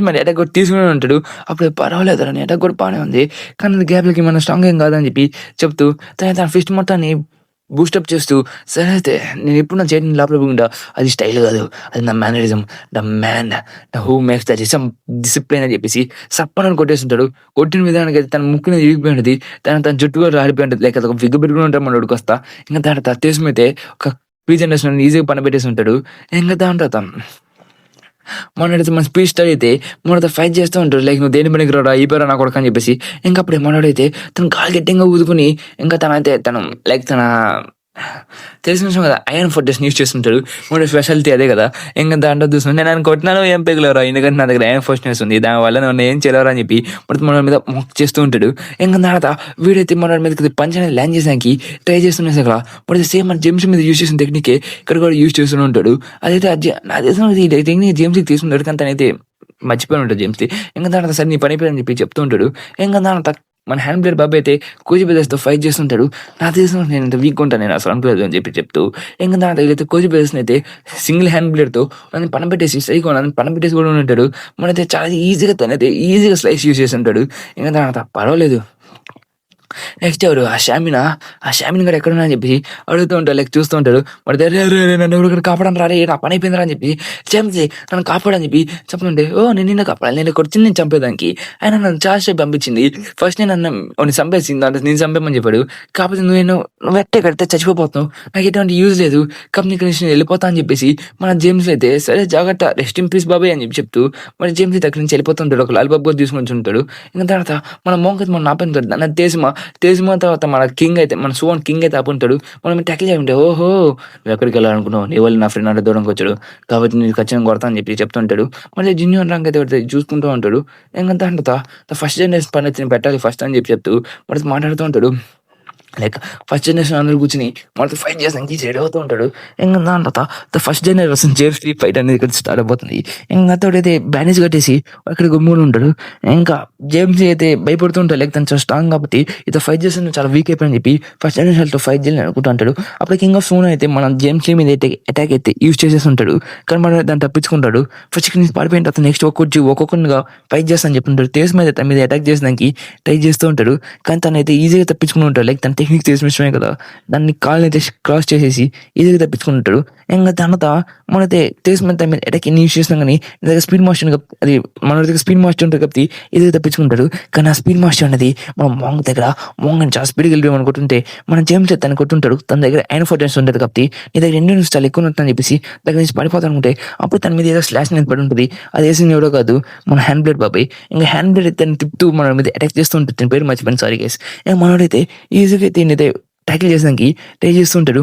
మీద అటాక్ కూడా తీసుకుని ఉంటాడు. అప్పుడు పర్వాలేదు అని అటాక్ కూడా బాగానే ఉంది కానీ అది గ్యాప్లకి మన స్ట్రాంగ్ ఏం కాదని చెప్పి చెప్తూ తన ఫిస్ట్ మొత్తాన్ని బూస్టప్ చేస్తూ సరే అయితే నేను ఎప్పుడు నా చేతిని లోపల పోకుండా అది స్టైల్ కాదు, అది నా mannerism, who makes that is some discipline అని చెప్పేసి సప్పనని కొట్టేస్తుంటాడు. కొట్టిన విధానానికి అయితే తన ముక్కుని విరిగిపోయి ఉంటుంది, తన జుట్టు కూడా రాలిపోయి ఉంటుంది, లేక ఒక విగ్గు పెట్టుకుని ఉంటాడు మన ఉడికొస్తా. ఇంకా దాని తర్వాత అయితే ఒక ప్రీజనరేషన్ ఈజీగా పని పెట్టేసి ఉంటాడు. ఇంకా దాని తర్వాత మనోడైతే మన స్పీచ్ స్టార్ అయితే మనతో ఫైట్ చేస్తూ ఉంటాడు. లైక్ నువ్వు దేని పనికి రాడా ఈ పేరు నా కొడుకు అని చెప్పేసి. ఇంకా అప్పుడే మనోడైతే తను గాలి గట్టిగా ఊదుకుని ఇంకా తను లైక్ తన తెలిసిన విషయం కదా ఐరన్ ఫోర్టెస్ని యూస్ చేస్తుంటాడు. మన స్పెషాలిటీ అదే కదా. ఇంకా దాంట్లో చూస్తుంటే నేను కొట్టినాను ఏం పెగలేరా, ఎందుకంటే నా దగ్గర ఐరన్ ఫోర్టెస్ ఉంది, దానివల్ల నన్ను ఏం చేయలేరా అని చెప్పి మన మీద మొక్క చేస్తూ ఉంటాడు. ఇంకా తర్వాత వీడైతే మన మీద పంచ్ అనేది ల్యాండ్ చేసానికి ట్రై చేస్తున్నా కదా మరి సేమ్ మన జేమ్స్ మీద యూస్ చేసిన టెక్నికే ఇక్కడ కూడా యూస్ చేస్తూ ఉంటాడు. అదైతే నా తెలిసిన ఈ టెక్నిక్ జేమ్స్కి తీసుకుంటాడు కానీ తనైతే మర్చిపోయి ఉంటాడు జేమ్స్కి. ఇంకా దాని సరే నీ పని అయిపోయిందని చెప్పి చెప్తూ ఉంటాడు. ఇంకా దాని మన హ్యాండ్ ప్లేయర్ బాబాయ్ అయితే కోచ్ బ్రదర్స్తో ఫైట్ చేస్తుంటాడు. నాకు తెలిసిన నేను ఇంత వీక్ ఉంటాను నేను అసలు అనుకోలేదు అని చెప్పి చెప్తూ ఇంకా దాని అయితే కోచ్ బ్రదర్స్ని అయితే సింగిల్ హ్యాండ్ ప్లేయర్తో నన్ను పని పెట్టేసి సైకో నన్ను పని పెట్టేసి కూడా ఉంటాడు. మనైతే చాలా ఈజీగా స్లైస్ యూస్ చేసి ఉంటాడు. ఇంకా దాని పర్వాలేదు. నెక్స్ట్ ఎవరు ఆ షామిన్ గారు ఎక్కడున్నా అని చెప్పి అడుగుతూ ఉంటాడు, లైక్ చూస్తూ ఉంటాడు. మరి నన్ను ఎవరు కాపాడని రారే నా పని అయిపోయిందిరా అని చెప్పి జేమ్స్ నన్ను కాపాడని చెప్పి చెప్తుంటే నేను నిన్న కాపాడాలి, నేను కొడుతుంది నేను చంపేదానికి ఆయన నన్ను చాలా సేపు పంపించింది. ఫస్ట్ నన్ను చంపేసింది అంటే నేను చంపేమని చెప్పాడు. కాకపోతే నువ్వు వెట్టే కడితే చచ్చిపోతున్నావు, నాకు ఎటువంటి యూజ్ లేదు, కంపెనీ కనెక్షన్ వెళ్ళిపోతా అని చెప్పేసి మన జేమ్స్ అయితే సరే జాగ్రత్త రెస్ట్ ఇన్ పీస్ బాబాయ్ అని చెప్పి చెప్తూ మన జేమ్స్ అయితే అక్కడి నుంచి వెళ్ళిపోతుంటాడు. ఒక లాలిబాబు కూడా తీసుకొని ఉంటాడు. ఇంకా తర్వాత మన మోంక్ అయితే మన నాపేంటాడు దాన్ని తేజ్మా తర్వాత మన కింగ్ అయితే మన సువన్ కింగ్ అయితే ఆపుంటాడు. మనం ట్యాకిల్ చేయమంటే ఓహో నువ్వు ఎక్కడికి వెళ్ళాలనుకున్నావు, నీ వాళ్ళు నా ఫ్రెండ్ అంటే దూరంకి వచ్చాడు కాబట్టి నేను ఖచ్చితంగా కొడతా అని చెప్పి చెప్తుంటాడు. మళ్ళీ జిన్యూన్ రంగ్ అయితే చూసుకుంటూ ఉంటాడు. ఇంకా తర్వాత ఫస్ట్ జనరేషన్ పని అయితే పెట్టాలి ఫస్ట్ అని చెప్పి చెప్తూ మరి మాట్లాడుతూ ఉంటాడు. లైక్ ఫస్ట్ జనరేషన్ అందరూ కూర్చుని మనతో ఫైట్ చేస్తానికి రెడీ అవుతూ ఉంటాడు. ఇంకా దాని తర్వాత ఫస్ట్ జనరేషన్ జేమ్స్ ఫైట్ అనేది ఇక్కడ స్టార్ట్ అయిపోతుంది. ఇంకా తోడైతే బ్యానేజ్ కట్టేసి అక్కడ గుమ్ముడు ఉంటాడు. ఇంకా జేమ్స్ అయితే భయపడుతూ ఉంటాడు, లైక్ తను చాలా స్ట్రాంగ్ కాబట్టి ఇతను ఫైట్ చేస్తే చాలా వీక్ అయిపోయింది చెప్పి ఫస్ట్ జనరేషన్తో ఫైట్ చేయాలని అనుకుంటూ ఉంటాడు. అప్పుడు కింగ్ ఆఫ్ సోన్ అయితే మన జేమ్స్ మీద అయితే అటాక్ అయితే యూజ్ చేసేస్తుంటాడు కానీ మనం దాన్ని తప్పించుకుంటాడు. ఫస్ట్ నుంచి పడిపోయిన తర్వాత నెక్స్ట్ ఒక్కొక్కరిగా ఫైట్ చేస్తాను చెప్తుంటాడు. తేజ్ మీద తన మీద అటాక్ చేసడానికి ట్రై చేస్తూ ఉంటాడు కానీ తను అయితే ఈజీగా తప్పించుకుని ఉంటాడు. లైక్ తన టెక్నిక్ తెలిసిన విషయమే కదా, దాన్ని కాళ్ళని అయితే క్రాస్ చేసేసి ఈజీగా తప్పించుకుంటాడు. ఇంకా తర్వాత మనైతే తేజ్ మీద తన మీద అటాక్ ఎన్ని యూజ్ చేసినా కానీ దగ్గర స్పీడ్ మాస్టర్ అది మన దగ్గర స్పీడ్ మాస్టర్ ఉంటుంది కాబట్టి ఈజీగా తప్పించుకుంటాడు. కానీ ఆ స్పీడ్ మాస్టర్ అనేది మన మాంగ్ దగ్గర మాంగ్ చాలా స్పీడ్గా వెళ్ళిపోయి కొట్టుంటే మన జేమ్స్ తను కొట్టుంటాడు. తన దగ్గర ఐరన్ ఫోర్టెన్స్ ఉంటుంది కాబట్టి నీ దగ్గర 2 నిమిషాలు ఎక్కువ ఉంటుందని చెప్పేసి దగ్గర నుంచి పడిపోతాను అనుకుంటే అప్పుడు తన మీద ఏదో స్లాష్ అనేది పడి ఉంటుంది. అది వేసింది ఎవడో కాదు మన హ్యాండ్ బ్లేడ్ బాబాయ్. ఇంకా హ్యాండ్ బ్లేడ్ తను తిప్పుతూ మన మీద అటాక్ చేస్తూ ఉంటుంది. తన పేరు మర్చిపోయింది సారీ గైస్. ఇంకా మనోడైతే ఈజీగా దీన్ని ట్యాకిల్ చేసానికి ట్రై చేస్తుంటాడు.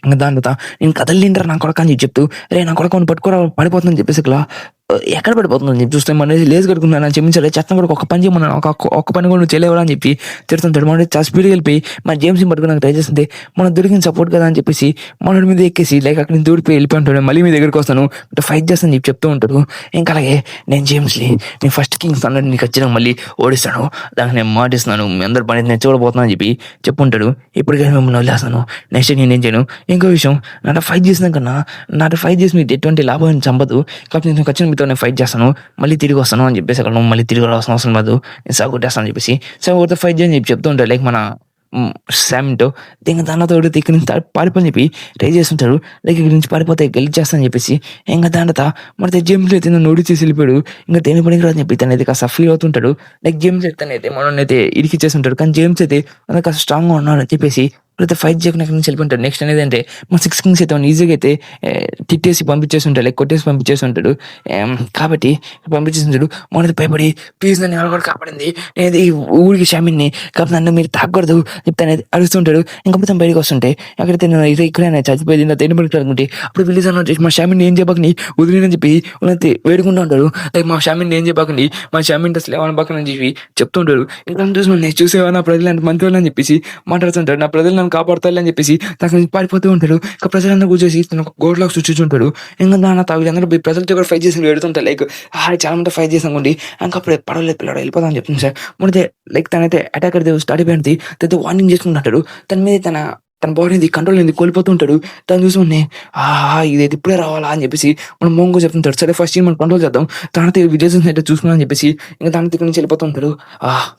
ఇంకా దాని తర్వాత నేను కదలింటారా నా కొడక అని చెప్తూ రే నా కొడక పట్టుకోరా పడిపోతుందని చెప్పేసి ఇలా ఎక్కడ పడిపోతుందని చెప్పి చూస్తే మన లేజ్ కట్టుకున్నాను అని చెప్పించాలి చట్టం కూడా ఒక పని చేయమన్నాను ఒక్క పని కూడా నువ్వు చేయలేవరా అని చెప్పి తిడుతుంటాడు. మన చాలా స్పీడ్కి వెళ్ళిపోయి మన జేమ్స్ని పట్టుకుని ట్రై చేస్తుంటే మన దొరికిన సపోర్ట్ కదా అని చెప్పేసి మనోడి మీద ఎక్కేసి లైక్ అక్కడ నుంచి దూడిపోయి వెళ్ళిపోయి ఉంటాడు. మళ్ళీ మీ దగ్గరికి వస్తాను ఫైట్ చేస్తాను చెప్పి చెప్తూ ఉంటాడు. ఇంకా అలాగే నేను జేమ్స్ని నేను ఫస్ట్ కింగ్స్ అన్నట్టు నీకు ఖచ్చితంగా మళ్ళీ ఓడిస్తాను, దానికి నేను మాటిస్తున్నాను, మీ అందరి పని నేను చూడబోతున్నాను అని చెప్పి చెప్పుంటాడు. ఇప్పటికైనా మిమ్మల్ని వదిలేస్తాను, నెక్స్ట్ నేనేం చేయను. ఇంకో విషయం, నాతో ఫైట్ చేసిన కన్నా నాతో ఫైట్ చేసి మీకు ఎటువంటి లాభం చంపదు, కాబట్టి నేను ఖచ్చితంగా మీతో నేను ఫైట్ చేస్తాను, మళ్ళీ తిరిగి వస్తాను అని చెప్పేసి అక్కడ మళ్ళీ తిరిగి రావాల్సిన అవసరం లేదు, నేను సాగొట్టేస్తాను అని చెప్పేసి సాగొడితే ఫైట్ చేయని చెప్పి చెప్తూ ఉంటాడు. లైక్ మన శామ్తో ఇంకా దానితో ఇక్కడ నుంచి పారిపోని చెప్పి ట్రై చేస్తుంటాడు. లైక్ ఇక్కడ నుంచి పారిపోతే గెలిచేస్తానని చెప్పేసి ఇంకా దాంతో మరి జేమ్స్ అయితే నన్ను ఓడిచేసి వెళ్ళిపోయాడు, ఇంకా దేని పనికి రాదని చెప్పి తనైతే కాస్త ఫీల్ అవుతుంటాడు. లైక్ జేమ్స్ అయితే మనల్ని అయితే ఇరికిచ్చేస్తుంటాడు, కానీ జేమ్స్ అయితే మనకు కాస్త స్ట్రాంగ్గా ఉన్నాడు అని చెప్పేసి అయితే ఫైట్ చేయకుండా అక్కడి నుంచి వెళ్ళిపోతాడు. నెక్స్ట్ అనేది అంటే మన 6 కింగ్స్ అయితే ఈజీగా అయితే తిట్టేసి పంపించేసి ఉంటాడు, లైక్ కొట్టేసి పంపించేసి ఉంటాడు. కాబట్టి పంపించేసి మనది భయపడి ప్లీజ్ నన్ను ఎవరు కూడా కాపాడింది, నేను ఈ ఊరికి షామిన్ని, కాబట్టి నన్ను మీరు తాకూడదు చెప్తాను అరుస్తుంటాడు. ఇంకప్పుడు తను బయటకు వస్తుంటే అక్కడైతే నేను ఇక్కడే చచ్చిపోయింది నా తిని పడుకుంటే అప్పుడు విలీజ్ అన్న మా షామిన్ని ఏం చెప్పకని వదిలేనని చెప్పి వాళ్ళైతే వేడుకుంటూ ఉంటాడు. లైక్ మా షామిన్ని ఏం చెప్పకండి, మా షామిన్ అసలు ఏమన్నా పక్కన చెప్పి చెప్తుంటాడు. ఇంకా చూసి నేను చూసేవా నా ప్రజలు అంటే మంచి వాళ్ళని చెప్పేసి మాట్లాడుతుంటాడు, నా ప్రజలు కాపాడుతారు అని చెప్పేసి తనకి పారిపోతూ ఉంటాడు. ఇంకా ప్రజలందరూ కూర్చొసి తన ఒక గోడ్లాగా సృష్టించుంటాడు. ఇంకా దాని తాగులందరూ ప్రజలతో కూడా ఫైట్ చేసి పెడుతుంటారు. లైక్ చాలా మంది ఫైట్ చేసానుకోండి, ఇంకా అప్పుడు పడవలేదు పిల్లడు వెళ్ళిపోతాం అని చెప్తుంది సార్. ముందే లైక్ తనైతే అటాక్ అయితే స్టార్ట్ అయిపోయింది, తనతో వార్నింగ్ చేసుకుంటాడు. తన మీద తన బాడీని కంట్రోల్ అనేది కోల్పోతూ ఉంటాడు. తను చూసుకుని ఇది ఇప్పుడే రావాలా అని చెప్పేసి మనం మోంగో చెప్తుంటాడు. సరే ఫస్ట్ మనం కంట్రోల్ చేద్దాం, తనతో విజయ్ అయితే చూసుకున్నా అని చెప్పేసి ఇంకా తన దగ్గర నుంచి వెళ్ళిపోతూ ఉంటాడు.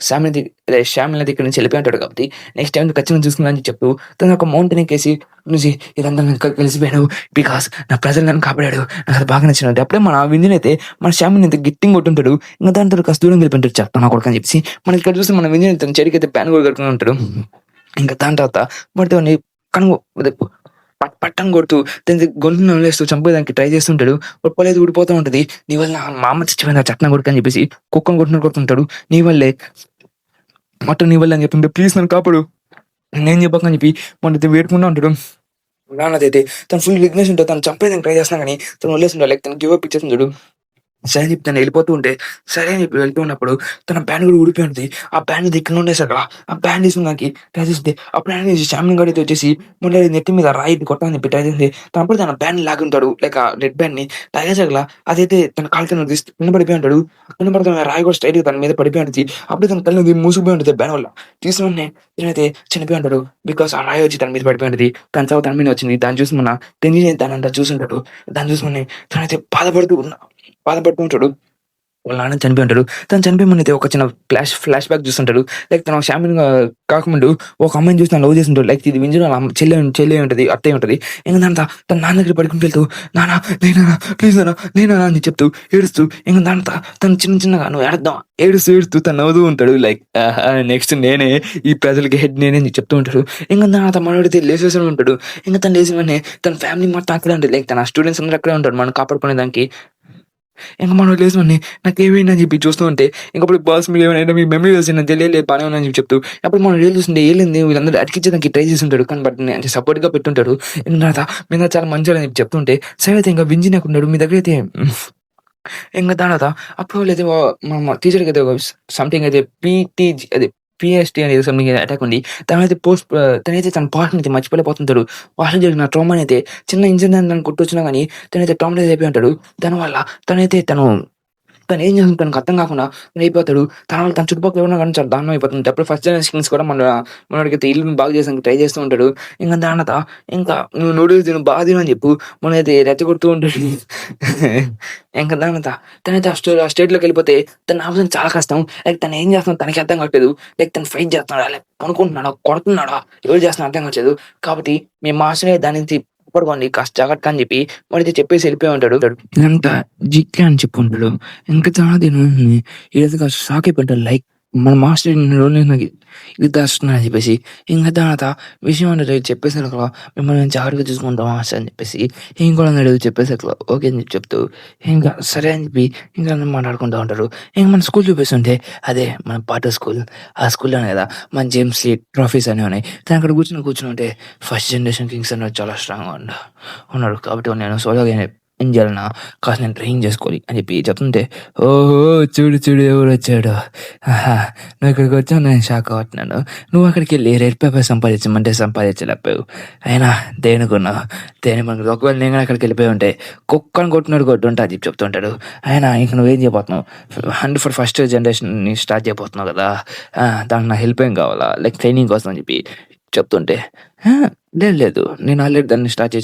శ్యామిల్ అయితే ఇక్కడ నుంచి వెళ్ళిపోయి ఉంటాడు. కాబట్టి నెక్స్ట్ టైం ఖచ్చితంగా చూసుకున్నా అని చెప్తూ తను ఒక మౌంటైన్ ఎక్కేసి నుంచి ఇదంతా కలిసిపోయాడు, బికాస్ నా ప్రజలు నన్ను కాపాడాడు, నాకు అది బాగా నచ్చినట్టు. అప్పుడే మన వింజన్ అయితే మన శ్యామిని అయితే గిట్టింగ్ కొట్టుంటాడు. ఇంకా దాంతో కాస్త దూరం వెళ్ళిపోయింటాడు చెప్తాను కొడుకు అని చెప్పేసి మనకి ఇక్కడ చూస్తే మన వింజన్ తన చెడికి అయితే ప్యాన్ కూడా కట్టుకుని ఉంటాడు. ఇంకా దాని తర్వాత వాటితో కనుగో పట్టం కొడుతూ దాని గొంతును వదిలేస్తూ చంపేదానికి ట్రై చేస్తుంటాడు. పొలేదు ఊడిపోతూ ఉంటుంది. నీ వల్ల మా అమ్మ చచ్చిపోయింది చట్టం కొడుకు అని చెప్పేసి కుక్కను కొడుతుంటాడు. నీ వల్లే మొత్తం నీ వల్ల అని చెప్తుంటే ప్లీజ్ నన్ను కాపాడు నేను చెప్పకని చెప్పి మొన్న వేడుకుంటూ ఉంటాడు. నాన్నదైతే తను ఫుల్ వీక్నెస్ ఉంటుంది, తను చంపేదానికి ట్రై చేస్తున్నా కానీ తను వదిలేస్తుంటాడు. లైక్ తను గివ్ అప్ ఇచ్చేస్తుంటాడు. సరే అని చెప్పి తను వెళ్ళిపోతూ ఉంటే సరే అని చెప్పి వెళ్తూ ఉన్నప్పుడు తన బ్యాండ్ కూడా ఊడిపోయి ఉంటుంది. ఆ బ్యాండ్ దగ్గర ఉండేసాడు. ఆ బ్యాండ్ తీసుకున్నాకి ట్రై చేస్తే ఆ బ్యాండ్ శామిన్ గడితో వచ్చేసి ముందు నెత్తి మీద రాయి కొట్టాలని చెప్పి ట్రై చేస్తే తనప్పుడు తన బ్యాండ్ లాగుంటాడు. లైక్ ఆ రెడ్ బ్యాండ్ ని తాగేసగల అదైతే తన కాలు కింద పడిపోయి ఉంటాడు. కింద పడుతున్న రాయి కూడా స్ట్రైట్ తన మీద పడిపోయి ఉంటుంది. అప్పుడు తన కళ్ళు మూసుకుపోయి ఉంటుంది బ్యాండ్ వల్ల. తీసుకుని తనైతే చనిపోయి ఉంటాడు. బికాస్ ఆ రాయి వచ్చి తన మీద పడిపోయి ఉంటుంది. తన చావు తన మీద వచ్చింది. దాన్ని చూసి మన టెన్షన్ తనంతా చూసుంటాడు. దాన్ని చూసుకుని తనైతే బాధపడుతూ ఉంటాడు. వాళ్ళ నాన్న చనిపోయి ఉంటాడు. తను చనిపోయి మన అయితే ఒక చిన్న ఫ్లాష్ బ్యాక్ చూస్తుంటాడు. లైక్ తన షామిన్ కాకముందు ఒక అమ్మాయిని చూసి తను లవ్ చేస్తుంటాడు. లైక్ ఇది వింజు చెల్లె ఉంటుంది, అత్తయ్య ఉంటుంది. ఇంకా దాంతో తన నాన్న దగ్గర పడుకుని వెళ్తూ నానా నేనా ప్లీజ్ నేనా అని చెప్తూ ఏడుస్తూ ఇంకా దాంతో తను చిన్నగా నువ్వు ఏడుస్తూ తను నవ్వుతూ ఉంటాడు. లైక్ నెక్స్ట్ నేనే ఈ ప్రజలకి హెడ్ నేనే అని చెప్తూ ఉంటాడు. ఇంకా దాని మనోడితే లేసేసి ఉంటాడు. ఇంకా తను లేచిన వెంటనే తన ఫ్యామిలీ మొత్తం అక్కడే ఉంటుంది. లైక్ తన స్టూడెంట్స్ అందరూ అక్కడే ఉంటాడు మనం కాపాడుకునే దానికి. ఇంకా మనం లేసుకొని నాకు ఏమైనా చెప్పి చూస్తూ ఉంటే ఇంకప్పుడు బాస్ మీరు ఏమైనా మీ మెమరీ వచ్చింది తెలియలేదు బాగానే ఉందని చెప్పి చెప్తూ అప్పుడు మనం రియల్ చూస్తుంటే ఏలేదు వీళ్ళందరూ అడిగించడానికి ట్రై చేస్తుంటాడు. కానీ బట్ అంటే సపోర్ట్గా పెట్టుంటాడు. ఇంకా మీద చాలా మంచిగా అని చెప్పి చెప్తుంటే సరే అయితే ఇంకా వింజి నాకు ఉన్నాడు మీ దగ్గర అయితే ఇంకా దాని అప్పుడు అయితే మా టీచర్కి అయితే సంథింగ్ అయితే పీటీజీ అదే పిఎస్టీ అనేది సంథింగ్ అటాక్ ఉంది. తనైతే తన పాస్ట్ని అయితే మర్చిపోలేకపోతుంటాడు. పాస్ట్ జరిగిన ట్రామాని అయితే చిన్న ఇన్సిడెంట్ తను గుర్తొచ్చినా కానీ తనైతే ట్రామలైజ్ అయిపోయి ఉంటాడు. దానివల్ల తను ఏం చేస్తుంది తనకు అర్థం కాకుండా తను అయిపోతాడు. తన చుట్టుపక్కల ఎవరైనా కానీ చాలా దారుణం అయిపోతుంది. అప్పుడు ఫస్ట్ జనరేషన్ కింగ్స్ కూడా మనకైతే ఇల్లు బాగా చేసానికి ట్రై చేస్తూ ఉంటాడు. ఇంకా దానత ఇంకా నువ్వు నూడిల్స్ తిను బాగా తిను అని చెప్పు మనైతే రెచ్చగొడుతూ ఉంటాడు. ఇంకా దానత తనైతే ఆ స్టేట్లోకి వెళ్ళిపోతే తన ఆప్షన్ చాలా కష్టం. లైక్ తను ఏం చేస్తున్నాడు తనకి అర్థం కావట్లేదు. లైక్ తను ఫైట్ చేస్తున్నాడా లైక్ కొనుక్కుంటున్నాడా కొడుతున్నాడా ఎవరు చేస్తున్నా అర్థం కావట్లేదు. కాబట్టి మేము మాస్టరే దాని నుంచి పడుకోండి కాస్త జాగ్రత్త అని చెప్పి వాడితే చెప్పేసి వెళ్ళిపోయి ఉంటాడు. ఇదంతా జిక్కే అని చెప్పి ఉంటాడు. ఇంకా చాలా దినం ఇది కాస్త షాక్ అయిపోతాడు. లైక్ మన మాస్టర్ రోజులు నాకు ఇది దాస్తున్నా అని చెప్పేసి ఇంకా తర్వాత విషయం అంటే చెప్పేసి మిమ్మల్ని నేను జాగ్రత్తగా చూసుకుంటాం మాస్టర్ అని చెప్పేసి ఇంకోటి అన్నాడు చెప్పేసి ఓకే అని చెప్పి చెప్తూ ఇంకా సరే అని చెప్పి ఇంకా మాట్లాడుకుంటూ ఉంటారు. ఇంకా మన స్కూల్ చూపిస్తుంటే అదే మన పాట స్కూల్. ఆ స్కూల్లోనే కదా మన జేమ్స్ లీ ట్రోఫీస్ అనేవి ఉన్నాయి. తను అక్కడ కూర్చుని ఉంటే ఫస్ట్ జనరేషన్ కింగ్స్ అనేది చాలా స్ట్రాంగ్గా ఉన్నాడు. కాబట్టి నేను సోలోగా ఏం చేయాలన్నా కాస్త నేను ట్రైనింగ్ చేసుకోవాలి అని చెప్పి చెప్తుంటే, ఓహో! చూడు చూడు ఎవరొచ్చాడో. ఆహా! నువ్వు ఇక్కడికి వచ్చావు నేను షాక్ అవుతున్నాను. నువ్వు అక్కడికెళ్ళి రెడ్ పేపర్ సంపాదించమంటే సంపాదించలేకపోయావు. అయినా దేనికున్నావు? దేనికి ఒకవేళ నేను అక్కడికి వెళ్ళిపోయి ఉంటే కుక్కని కొట్టినోడు కొట్టుంటా అని చెప్పి చెప్తుంటాడు. అయినా ఇంక నువ్వేం చేయబోతున్నావు? ఫర్ ఫస్ట్ జనరేషన్‌ని స్టార్ట్ చేయబోతున్నావు కదా! దానికి నా హెల్ప్ ఏం కావాలా? లైక్ ట్రైనింగ్ కోసం అని చెప్పి చెప్తుంటే, ఆ! లేదు లేదు. నేను ఆల్రెడీ దాన్ని స్టార్ట్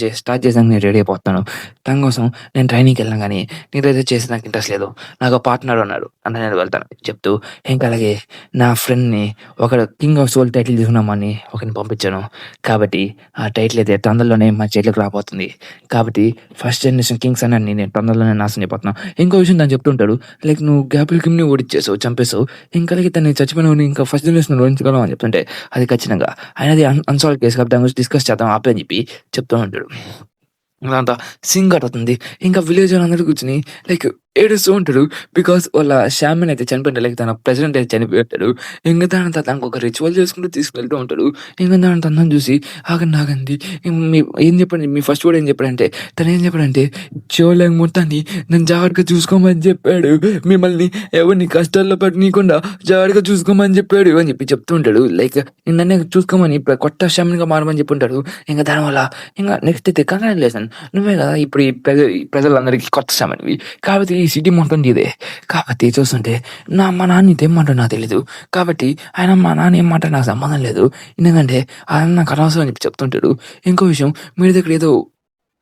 చేసాను నేను రెడీ అయిపోతున్నాను. దానికోసం నేను ట్రైనింగ్‌కెళ్ళినా గానీ నీతో చేసేది నాకు ఇంట్రెస్ట్ లేదు. నాకు పార్ట్నర్ ఉన్నాడు. అన్న నేను వెళ్తాను చెప్తూ ఇంకా అలాగే నా ఫ్రెండ్‌ని ఒకడు కింగ్ ఆఫ్ సోల్ టైటిల్ తీసుకున్నామని ఒకడిని పంపించాను. కాబట్టి ఆ టైటిల్ అయితే తొందరలోనే మన చేతిలోకి రాబోతుంది. కాబట్టి ఫస్ట్ జనరేషన్ కింగ్స్ అని నేను తొందరలోనే నాశనం అయిపోతున్నాను. ఇంకో విషయం తను చెప్తుంటాడు. లైక్ నువ్వు గ్యాబ్రియల్ కిమ్‌ని ఓడించేసావు, చంపేసావు. ఇంకా అలాగే తను చచ్చిపోయినవాడిని ఇంకా ఫస్ట్ జనరేషన్‌లో ఓడించగలవు అని చెప్తుంటే అది ఖచ్చితంగా ఆయనది అన్సాల్వ్డ్ కేస్ కాబట్టి దాని గురించి డిస్కస్ చేద్దాం ఆపే అని చెప్పి చెప్తూ ఉంటాడు. అదంతా సింక్ అవుతుంది. ఇంకా విలేజ్ వాళ్ళందరూ కూర్చొని లైక్ ఏడుస్తూ ఉంటాడు. బికాజ్ వాళ్ళ షామన్ అయితే చనిపోయింటాడు. లైక్ తన ప్రెసిడెంట్ అయితే చనిపోయి ఉంటాడు. ఇంక దానంతా తనకు ఒక రిచువల్ చేసుకుంటూ తీసుకెళ్తూ ఉంటాడు. ఇంక దాని తనని చూసి ఆగండి మీ ఏం చెప్పండి మీ ఫస్ట్ వర్డ్ ఏం చెప్పాడంటే తను ఏం చెప్పాడంటే చోలేంగ్ మొత్తాన్ని నన్ను జాగ్రత్తగా చూసుకోమని చెప్పాడు. మిమ్మల్ని ఎవరిని కష్టాల్లో పెట్టనీయకుండా జాగ్రత్తగా చూసుకోమని చెప్పాడు అని చెప్పి చెప్తూ ఉంటాడు. లైక్ నన్నే చూసుకోమని కొత్త షామన్‌గా మారమని చెప్పి ఉంటాడు. ఇంక దానివల్ల ఇంక నెక్స్ట్ అయితే కంగ్రాచ్యులేషన్ నువ్వే కదా ఇప్పుడు ఈ ప్రజలందరికీ కొత్త షామన్‌వి. కాబట్టి ఈ సిటీ మొత్తం నీదే. కాబట్టి చూస్తుంటే మా నాన్న ఇదేం మాట నాకు తెలీదు. కాబట్టి మా నాన్న ఏం మాట నాకు సంబంధం లేదు. ఎందుకంటే ఆయన నాకు అనవసరం అని చెప్పి చెప్తుంటాడు. ఇంకో విషయం మీరు దగ్గర ఏదో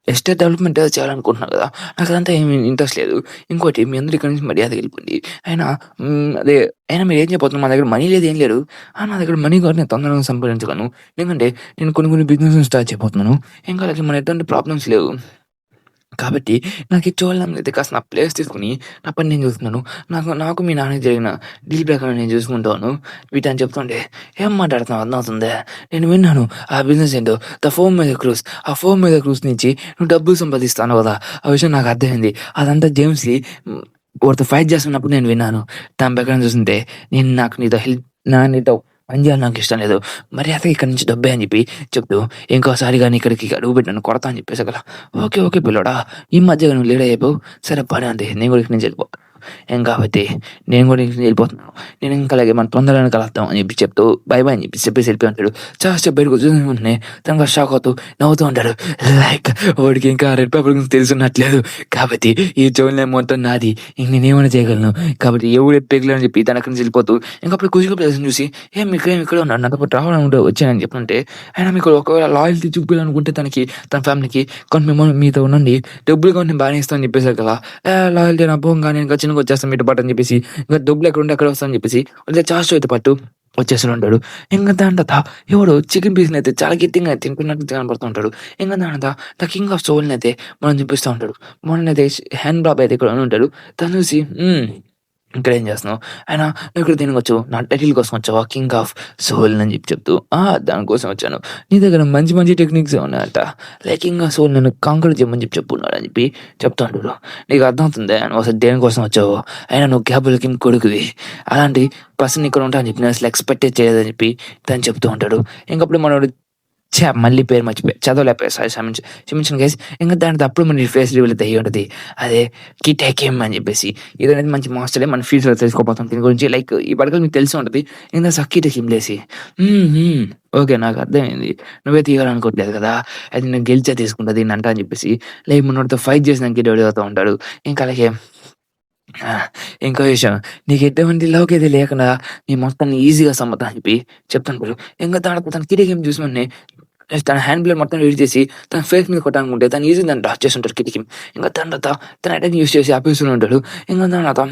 ఎస్టేట్ డెవలప్‌మెంట్ ఏదో చేయాలనుకుంటున్నారు కదా! నాకు అదంతా ఏమి ఇంట్రెస్ట్ లేదు. ఇంకోటి మీ అందరూ ఇక్కడి నుంచి మర్యాదగా వెళ్ళిపోండి. అయినా అదే అయినా మీరేం చెప్పబోతున్నారు మా దగ్గర మనీ లేదు ఏం లేదు. నా దగ్గర మనీ కూడా నేను తొందరగా సంపాదించగలను. ఎందుకంటే నేను కొన్ని బిజినెస్‌లు స్టార్ట్ చేయబోతున్నాను. ఇంకా అలాగే మన ఎటువంటి ప్రాబ్లమ్స్ లేవు. కాబట్టి నాకు ఇది చూడాలనైతే కాస్త నా ప్లేస్ తీసుకొని నా పని నేను చూస్తున్నాను. నాకు మీ నాన్నకి జరిగిన డీల్ ప్రకారం నేను చూసుకుంటాను. వీటని చెప్తుంటే ఏం మాట్లాడుతున్నావు అర్థమవుతుందా? నేను విన్నాను ఆ బిజినెస్ ఏంటో ఫోమ్ మీద క్రూజ్. ఆ ఫోమ్ మీద క్రూజ్ నుంచి నువ్వు డబ్బులు సంపాదిస్తాను కదా! ఆ విషయం నాకు అర్థమైంది. అదంతా జేమ్స్‌కి వాడితో ఫైట్ చేస్తున్నప్పుడు నేను విన్నాను. దాని ప్రకారం చూస్తుంటే నాకు నీతో పని చేయాలని నాకు ఇష్టం లేదు. మర్యాదగా ఇక్కడి నుంచి దొబ్బేయ్ అని చెప్పి చెప్తూ ఇంకోసారి గాని ఇక్కడికి అడుగుపెట్టి నన్ను కొడతా అని చెప్పేసగల. ఓకే పిల్లోడా ఈ మధ్యగా నువ్వు లీడ్ అయిపోయావు. సరే పని అంతే నేను కూడా ఇక్కడి నుంచి వెళ్ళిపోతా. కాబట్టి నేను కూడా ఇంటికి వెళ్ళిపోతున్నాను. నేను ఇంకా అలాగే మనం తొందరగానే కలుద్దాం అని చెప్పి చెప్తూ బై అని చెప్పేసి వెళ్ళిపోయి ఉంటాడు. చాలా బయటకు కూర్చొని ఉంటే తనకు షాక్ అవుతూ నవ్వుతూ ఉంటాడు. లైక్ వాడికి ఇంకా రెడ్ పేపర్ గురించి తెలుసున్నట్లేదు. కాబట్టి ఈ జోన్లో మొత్తం నాది. ఇంక నేనేమైనా చేయగలను. కాబట్టి ఎవడు పెగలను అని చెప్పి తన అక్కడి నుంచి వెళ్ళిపోతూ ఇంకప్పుడు కుషిగా ప్లేస్ని చూసి ఇక్కడ ఉన్నాడు నాతో పాటు రావాలనుకుంటే వచ్చానని చెప్పంటే ఆయన మీకు ఒకవేళ లాయల్టీ చూపించాలనుకుంటే తన ఫ్యామిలీకి కొంత మిమ్మల్ని మీతో ఉండండి డబ్బులు కొంచెం బాగానే ఇస్తామని చెప్పేశారు కదా. లాయల్టీ నా పోగా నేను ఖచ్చితంగా వచ్చేస్తాను మీతో పాటు అని చెప్పేసి ఇంకా డబ్బులు ఎక్కడ ఉంటే అక్కడ వస్తానని చెప్పేసి చార్జ్ అయితే పట్టు వచ్చేసి ఉంటాడు. ఇంకా దాని తర్వాత ఎవడు చికెన్ పీస్ని అయితే చాలా గట్టిగా తింటున్నట్టు కనపడుతూ ఉంటాడు. ఇంకా దాని తర్వాత ద కింగ్ ఆఫ్ సోల్ని అయితే మనం చూపిస్తూ ఉంటాడు. మొన్నైతే హ్యాండ్ బాబ్ అయితే ఇక్కడ ఉంటాడు. తను చూసి ఇక్కడ ఏం చేస్తున్నావు? నువ్వు ఇక్కడ దేనికొచ్చావు? నా టైటిల్ కోసం వచ్చావా? కింగ్ ఆఫ్ సోల్ అని చెప్తూ దానికోసం వచ్చాను. నీ దగ్గర మంచి టెక్నిక్స్ ఉన్నాయంట. లైక్ కింగ్ ఆఫ్ సోల్ నన్ను కాంకర్ చేయమని చెప్పున్నాడు అని చెప్పి చెప్తా ఉంటాడు. నీకు అర్థమవుతుందా నువ్వు అసలు దేనికోసం వచ్చావు? నువ్వు గ్యాబ్రియల్ కిమ్ కొడుకువి. అలాంటి పర్సన్ ఇక్కడ ఉంటా అని చెప్పి నేను అసలు ఎక్స్పెక్టే చేయలేదని చెప్పి తను చెప్తూ ఉంటాడు. ఇంకప్పుడు మనోడు మళ్ళీ పేరు మర్చిపోయా చదవలేకపోయా సారీ క్షమించండి గైస్. ఇంకా దాని అప్పుడు మన ఫేస్ రివీల్ అయితే అయ్యి ఉంటుంది. అదే కిటేకేమ్ అని చెప్పేసి ఇది అనేది మంచి మాస్టరే మన ఫ్యూచర్లో తెలుసుకోపోతాం దీని గురించి. లైక్ ఈ పడకలు మీకు తెలిసి ఉంటుంది. ఇంకా సక్కీటేకేమ్ లేసి ఓకే నాకు అర్థమైంది. నువ్వే తీయాలనుకోవట్లేదు కదా, అది నేను గెలిచే తీసుకుంటా దీన్ని అంట అని చెప్పేసి లైక్ మనోడితో ఫైట్ చేసినానికి రెడీ అవుతూ ఉంటాడు. ఇంకా అలాగే ఇంకో విషయం నీకు ఎటువంటి లౌక్యత లేకుండా నీ మొత్తాన్ని ఈజీగా సమ్మతా అని చెప్పి చెప్తాను. ఇంకా తన కిటికీని చూసి వెంటనే తన హ్యాండ్ బ్లేడ్ మొత్తం యూజ్ చేసి తన ఫేస్ మీద కొట్టాలనుకుంటే తను ఈజీ దాన్ని డాచ్ చేస్తుంటాడు కిటికీ. ఇంకా దాని తర్వాత తన అటాక్ యూజ్ చేసి ఆపేస్తూనే ఉంటాడు. ఇంకా దాని తర్వాత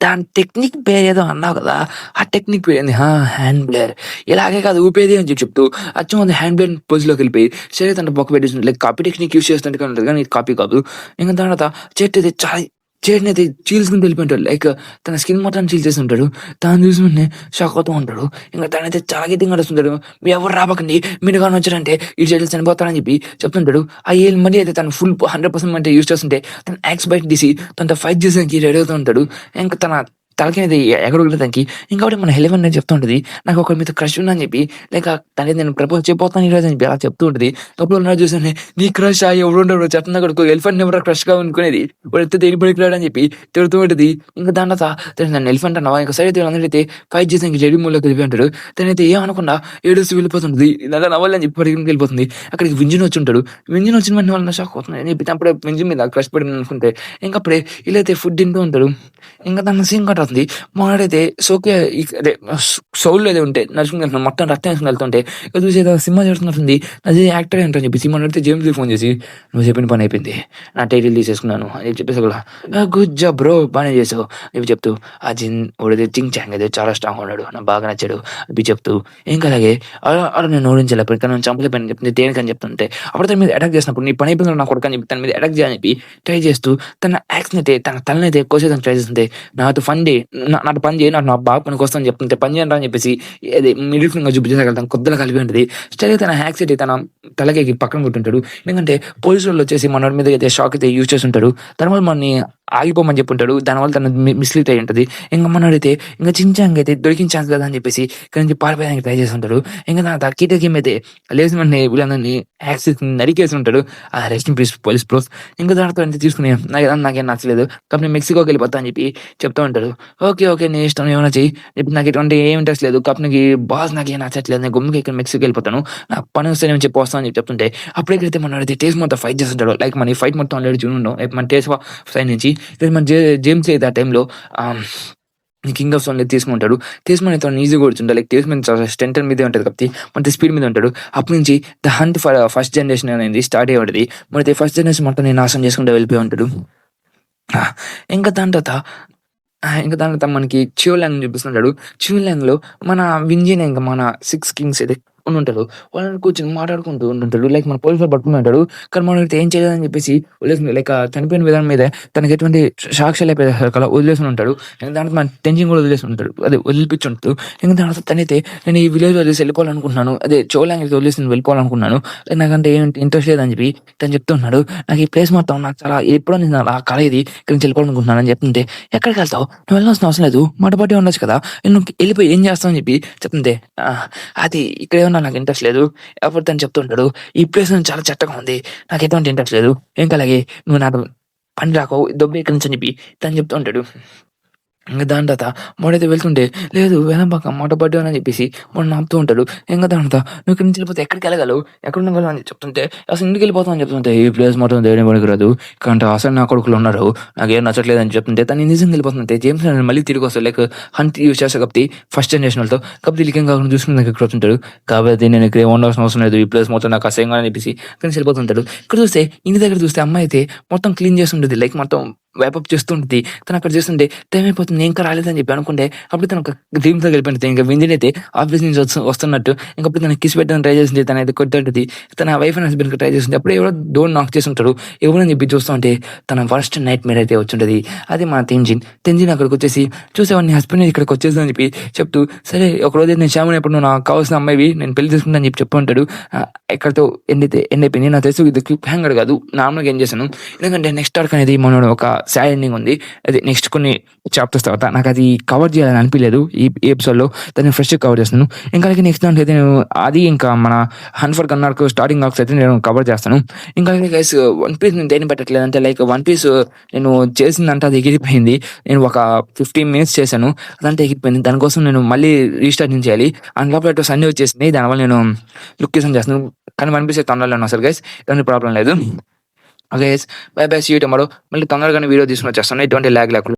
దాని టెక్నిక్ పేరు ఏదో అన్నావు కదా, ఆ టెక్నిక్ పేరు ఏంది? Hand blade. ఇలాగే కాదు ఊపేది అని చెప్తూ అచ్చం అది హ్యాండ్ బ్లేడ్ పొజిలోకి వెళ్ళిపోయి సరే తన బొక్క పెట్టేసి లైక్ కాపీ టెక్నిక్ యూజ్ చేస్తుంటే ఉంటుంది కానీ ఇది కాపీ కాదు. ఇంకా దాని తర్వాత చెట్టు అయితే చాలా చేతినైతే చీల్చుకుని వెళ్ళిపోయింటాడు. లైక్ తన స్కిన్ మొత్తం చీల్చేసి ఉంటాడు. తను చూసి షాక్ అవుతూ ఉంటాడు. ఇంకా తనైతే చాలా గట్టిగా నడుస్తుంటాడు. మీరు ఎవరు రాబకండి, మీరు కానీ వచ్చారంటే ఈ చెట్లు చనిపోతారని చెప్పి చెప్తుంటాడు. ఆ ఏళ్ళు మనీ అయితే తను ఫుల్ 100% అంటే యూజ్ చేస్తుంటే తను యాక్స్ బయట తీసి తనతో ఫైట్ చేసేందుకు రెడీ అవుతూ ఉంటాడు. ఇంకా తన తలకనేది ఎగరగొట్టే దానికి. ఇంకోటి మన హెలెన్ అనేది చెప్తూ ఉంటది. నాకు ఒకరి మీద క్రష్ ఉందని చెప్పి లైక్ తనకి నేను ప్రపోజ్ చేయబోతాను ఈరోజు అని చెప్పి అలా చెప్తూ ఉంటది. అప్పుడు నా చూసాను నీ క్రష్ ఎవడుండడు చెత్త కొడుకు ఎలిఫెంట్ ఎవరో క్రష్‌గా అనుకునేది. వాడు ఎత్తే దేనికి పనికిరాడని చెప్పి తిడుతూ ఉంటది. ఇంకా దాని తర్వాత నన్ను ఎలిఫెంట్ అన్నావా? ఇంక సరే అందరైతే ఫైట్ చేసి ఇంక జెడీ మూడ్‌లోకి వెళ్ళిపోయి ఉంటాడు. తనైతే ఏమనకుండా ఏడుస్తూ వెళ్ళిపోతుంటది. ఇలా నవ్వాలని చెప్పి పరిగెత్తుకు వెళ్ళిపోతుంది. అక్కడికి వింజన్ వచ్చుంటాడు. వింజన్ వచ్చిన వెంటనే వాళ్ళ షాక్ అవుతుంది అని చెప్పి అప్పుడే వింజన్ మీద క్రష్ పడింది అనుకుంటే ఇంకప్పుడే వీళ్ళైతే ఫుడ్ తింటూ ఉంటాడు. ఇంకా దాని సీన్ కట్ అవుతుంది. వాడైతే సోకే అదే సౌల్‌లో ఏదో ఉంటే నడుచుకుంటూ వెళ్తున్నాడు. మొత్తం రక్తం వేసుకొని వెళ్తుంటే ఇక చూసి ఏదో సినిమా చూస్తున్నట్టుంది. అది యాక్టర్ ఏంటని చెప్పేసి మొన్న అడిగితే జేమ్స్‌కి ఫోన్ చేసి "నువ్వు చెప్పిన పని అయిపోయింది. నా టైటిల్ తీసేసుకున్నాను" అని చెప్పేసి కూడా "గుడ్ జాబ్ బ్రో బానే చేసావు" అని చెప్తూ ఆ వాడైతే చింగ్ చాంగ్ అయితే చాలా స్ట్రాంగ్‌గా ఉన్నాడు. నాకు బాగా నచ్చాడు అని చెప్తూ ఇంకా అలాగే ఆడ నేను ఓడించలేకపోయాను. ఇక్కడ నన్ను చంపలేకపోయాను చెప్తుంది. దేనికని చెప్తుంటే అప్పుడు తన మీద అటాక్ చేసినప్పుడు నీ పని అయిపోయింది నా కొడుకు అని చెప్పి తన మీద అటాక్ చేయాలని చెప్పి ట్రై చేస్తూ తన యాక్స్‌ని అయితే తన తలనైతే కోసేయడానికి ట్రై చేస్తుంటే నాతో ఫన్ చేయి నాతో పని చేయి నాకు నా బాగా పనికొస్తుందని చెప్తుంటే పని చేయనురా అని చెప్పేసి అది మిడిల్ ఫింగర్ చూపించగలుగుతాను కొద్దిగా కలిపి ఉంటుంది. స్టైల్‌గా తన హ్యాక్స్ అయితే తన తలకి పక్కన కొట్టుంటాడు. ఎందుకంటే పోలీసోళ్ళు వచ్చేసి మనోడి మీద అయితే షాక్ అయితే యూజ్ చేసుంటాడు. తర్వాత మనల్ని ఆగిపోమని చెప్పుంటాడు. దానివల్ల తను మిస్‌లీడ్ అయ్యి ఉంటది. ఇంక మనోడైతే ఇంక చించాంగ్ అయితే దొరికిన ఛాన్స్ కదా అని చెప్పేసి ఇక్కడి నుంచి పారిపోయడానికి ట్రై చేస్తుంటాడు. ఇంక తర్వాత కీటకీమ్ అయితే లేచిన వెంటనే వీళ్ళందరినీ యాక్సిస్ నరికేసి ఉంటాడు. Rest in piece police bros. ఇంకా దాంతో అంతే తీసుకుని నాకేం నచ్చలేదు. కాబట్టి మెక్సికోకి వెళ్ళిపోతా అని చెప్పి చెప్తూ ఉంటాడు. ఓకే. ఓకే. నీ ఇష్టం ఏమైనా చెయ్యి. ఇప్పుడు నాకు ఎటువంటి ఏం ఇంట్రెస్ట్ లేదు. కంపెనీకి బాస్ నాకేం నచ్చట్లేదు. నేను గమ్ముగా ఇక్కడ మెక్సికోకి వెళ్ళిపోతాను. నాకు పని వస్తే నేను చెప్పి వస్తాను అని చెప్పి చెప్తుంటే అప్పుడెక్కడైతే మనోడైతే టేస్ట్ మొత్తం ఫైట్ చేస్తుంటాడు. లైక్ మన ఫైట్ మొత్తం ఆల్రెడీ చూడుండం. మన టేస్ట్ సైడ్ నుంచి మన జేమ్స్ అయితే ఆ టైంలో కింగ్ ఆఫ్ సోన్ తీసుకుంటాడు. తీసుకొని తను ఈజీగా కూర్చుంటాడు. లైక్ తీసుకుని స్ట్రెంత్ మీదే ఉంటుంది కాబట్టి మన స్పీడ్ మీద ఉంటాడు. అప్పటి నుంచి the hunt for first generation అనేది స్టార్ట్ అయ్యి ఉంటుంది. మనైతే ఫస్ట్ జనరేషన్ మొత్తం నేను నాశనం చేసుకుంటూ వెళ్ళిపోయి ఉంటాడు. ఇంకా దాని తర్వాత మనకి చియోలాంగ్ చూపిస్తుంటాడు. చియోలాంగ్‌లో మన వింజిన్ ఇంకా మన 6 కింగ్స్ అయితే ఉండుంటారు. వాళ్ళని కూర్చొని మాట్లాడుకుంటూ ఉంటుంటాడు. లైక్ మన పోలీసులు పట్టుకుని ఉంటాడు. కానీ మనోడైతే ఏం చేయలేదని చెప్పేసి వదిలేసి లైక్ చనిపోయిన విధానం మీద తనకి ఎటువంటి సాక్ష్యాలు అయిపోయేసరికల్లా వదిలేసి ఉంటాడు. ఇంక దాంట్లో మన టెన్షన్ కూడా వదిలేసి ఉంటాడు. అదే వదిలిపిచ్చి ఉంటాడు. ఇంక దాని తనైతే నేను ఈ విలేజ్ వదిలేసి వెళ్ళిపోవాలనుకుంటున్నాను. అదే చియోలాంగ్ అయితే వదిలేసి నేను వెళ్ళిపోవాలనుకుంటున్నాను. నాకంటే ఏంటి ఇంట్రెస్ట్ లేదని చెప్పి తను చెప్తున్నాడు. నాకు ఈ ప్లేస్ మొత్తం నాకు చాలా ఎప్పుడో నేను ఆ కళ ఇది ఇక్కడి నుంచి వెళ్ళిపోవాలనుకుంటున్నాను అని చెప్తుంటే ఎక్కడికి వెళ్తావు? నువ్వు వెళ్ళాల్సిన అవసరం లేదు. మాతో పాటే ఉండొచ్చు కదా. నువ్వు వెళ్ళిపోయి ఏం చేస్తావు అని చెప్పి చెప్తుంటే అది ఇక్కడ ఏమన్నా నాకు ఇంట్రెస్ట్ లేదు. అప్పుడు తను చెప్తుంటాడు ఈ ప్లేస్ చాలా చెత్తగా ఉంది. నాకు ఎటువంటి ఇంట్రెస్ట్ లేదు. ఇంకా అలాగే నువ్వు నాకు పని రాకవు దొబ్బే ఇక్కడి నుంచి అని చెప్పి తను చెప్తూ ఉంటాడు. ఇంక దాని తర్వాత వాడైతే వెళ్తుంటే లేదు వెళ్ళబాక మాట పడ్డావు అని చెప్పేసి వాడు ఆపుతూ ఉంటాడు. ఇంకా దాని తర్వాత నువ్వు ఇక్కడి నుంచి వెళ్ళిపోతే ఎక్కడికి వెళ్ళగలవు ఎక్కడ ఉండగలవు అని చెప్తుంటే అసలు ఇంటికి వెళ్ళిపోతావు అని చెప్తుంటే ఈ ప్లేస్ మొత్తం దేని పనికిరాదు. కానీ అసలు నా కొడుకులు ఉన్నారు నాకేం నచ్చట్లేదు అని చెప్తుంటే తను నిజంగా వెళ్ళిపోతుంటే జేమ్స్ మళ్ళీ తిరిగి వస్తాడు. లైక్ హంట్ యూజ్ చేస్తా కాబట్టి ఫస్ట్ జనరేషన్ వాళ్ళతో కాబట్టి వీళ్ళకి కాకుండా చూసుకుని నాకు ఇక్కడ వస్తుంటాడు. కాబట్టి నేను ఇక్కడ ఉండాల్సిన అవసరం లేదు. ఈ ప్లేస్ మొత్తం నాకు అసహ్యంగా అని చెప్పేసి కానీ వెళ్ళిపోతుంటాడు. ఇక్కడ చూస్తే ఇంటి దగ్గర చూస్తే అమ్మాయి అయితే మొత్తం క్లీన్ చేస్తుంటుంది. లైక్ మొత్తం వ్యాపప్ చేస్తుంటుంది. తను అక్కడ చేస్తుంటే టైం అయిపోతుంది ఇంకా రాలేదని చెప్పి అనుకుంటే అప్పుడు తను ఒక డ్రీమ్స్‌లోకి వెళ్ళిపోయింది. ఇంకా వింజన్ అయితే ఆఫీస్ నుంచి వస్తున్నట్టు ఇంకప్పుడు తనకి కిస్ పెట్టడానికి ట్రై చేసింది. తనైతే కొట్టుంటది. తన వైఫ్ అండ్ హస్బెండ్‌కి ట్రై చేసింది. అప్పుడు ఎవరో డోర్ నాక్ చేసి ఉంటాడు. ఎవరని చెప్పి చూస్తూ ఉంటే తన వర్స్ట్ నైట్ మేర్ అయితే వచ్చుంటది. అది మన తెంజిన్ అక్కడికి వచ్చేసి చూసావా నీ హస్బెండ్ ఇక్కడికి వచ్చేసిందని చెప్పి చెప్తూ సరే ఒకరోజు నేను శ్యామని ఎప్పుడు నువ్వు నాకు కావాల్సిన అమ్మాయివి నేను పెళ్లి చేసుకుంటా అని చెప్పి చెప్పు ఉంటాడు. ఎక్కడితో ఎండ్ అయిపోయింది. నాకు తెలుసు ఇది క్లిప్ హ్యాంగర్ కాదు నార్మల్‌గా ఏం చేశాను. ఎందుకంటే నెక్స్ట్ ఆర్క్ అనేది మనోడు ఒక సాడ్ ఎండింగ్ ఉంది. అది నెక్స్ట్ కొన్ని చాప్టర్స్ తర్వాత నాకు అది కవర్ చేయాలని అనిపించలేదు. ఈ ఎపిసోడ్‌లో దాన్ని ఫ్రెష్‌గా కవర్ చేస్తాను. ఇంకా అలాగే నెక్స్ట్ దాంట్లో అయితే నేను అది ఇంకా మన hunt for gun arc starting arcs అయితే నేను కవర్ చేస్తాను. ఇంకా అలాగే గైస్ వన్ పీస్ నేను దేన్ని పెట్టట్లేదు అంటే లైక్ వన్ పీస్ నేను చేసిందంటే అది ఎగిరిపోయింది. నేను ఒక 15 మినిట్స్ చేశాను. అదంతా ఎగిరిపోయింది. దానికోసం నేను మళ్ళీ రీస్టార్ట్ చేయాలి. అండ్ లోపల సండే వచ్చేసింది. దానివల్ల నేను లొకేషన్ చేస్తున్నాను. కానీ వన్ పీస్ తొందరలో ఉన్నా సార్ గైస్ ఎటువంటి ప్రాబ్లం లేదు. Okay guys bye bye see you tomorrow. మళ్ళీ తొందరగానే వీడియో తీసుకొని వచ్చేస్తాను ఎటువంటి ల్యాగ్ లేకుండా.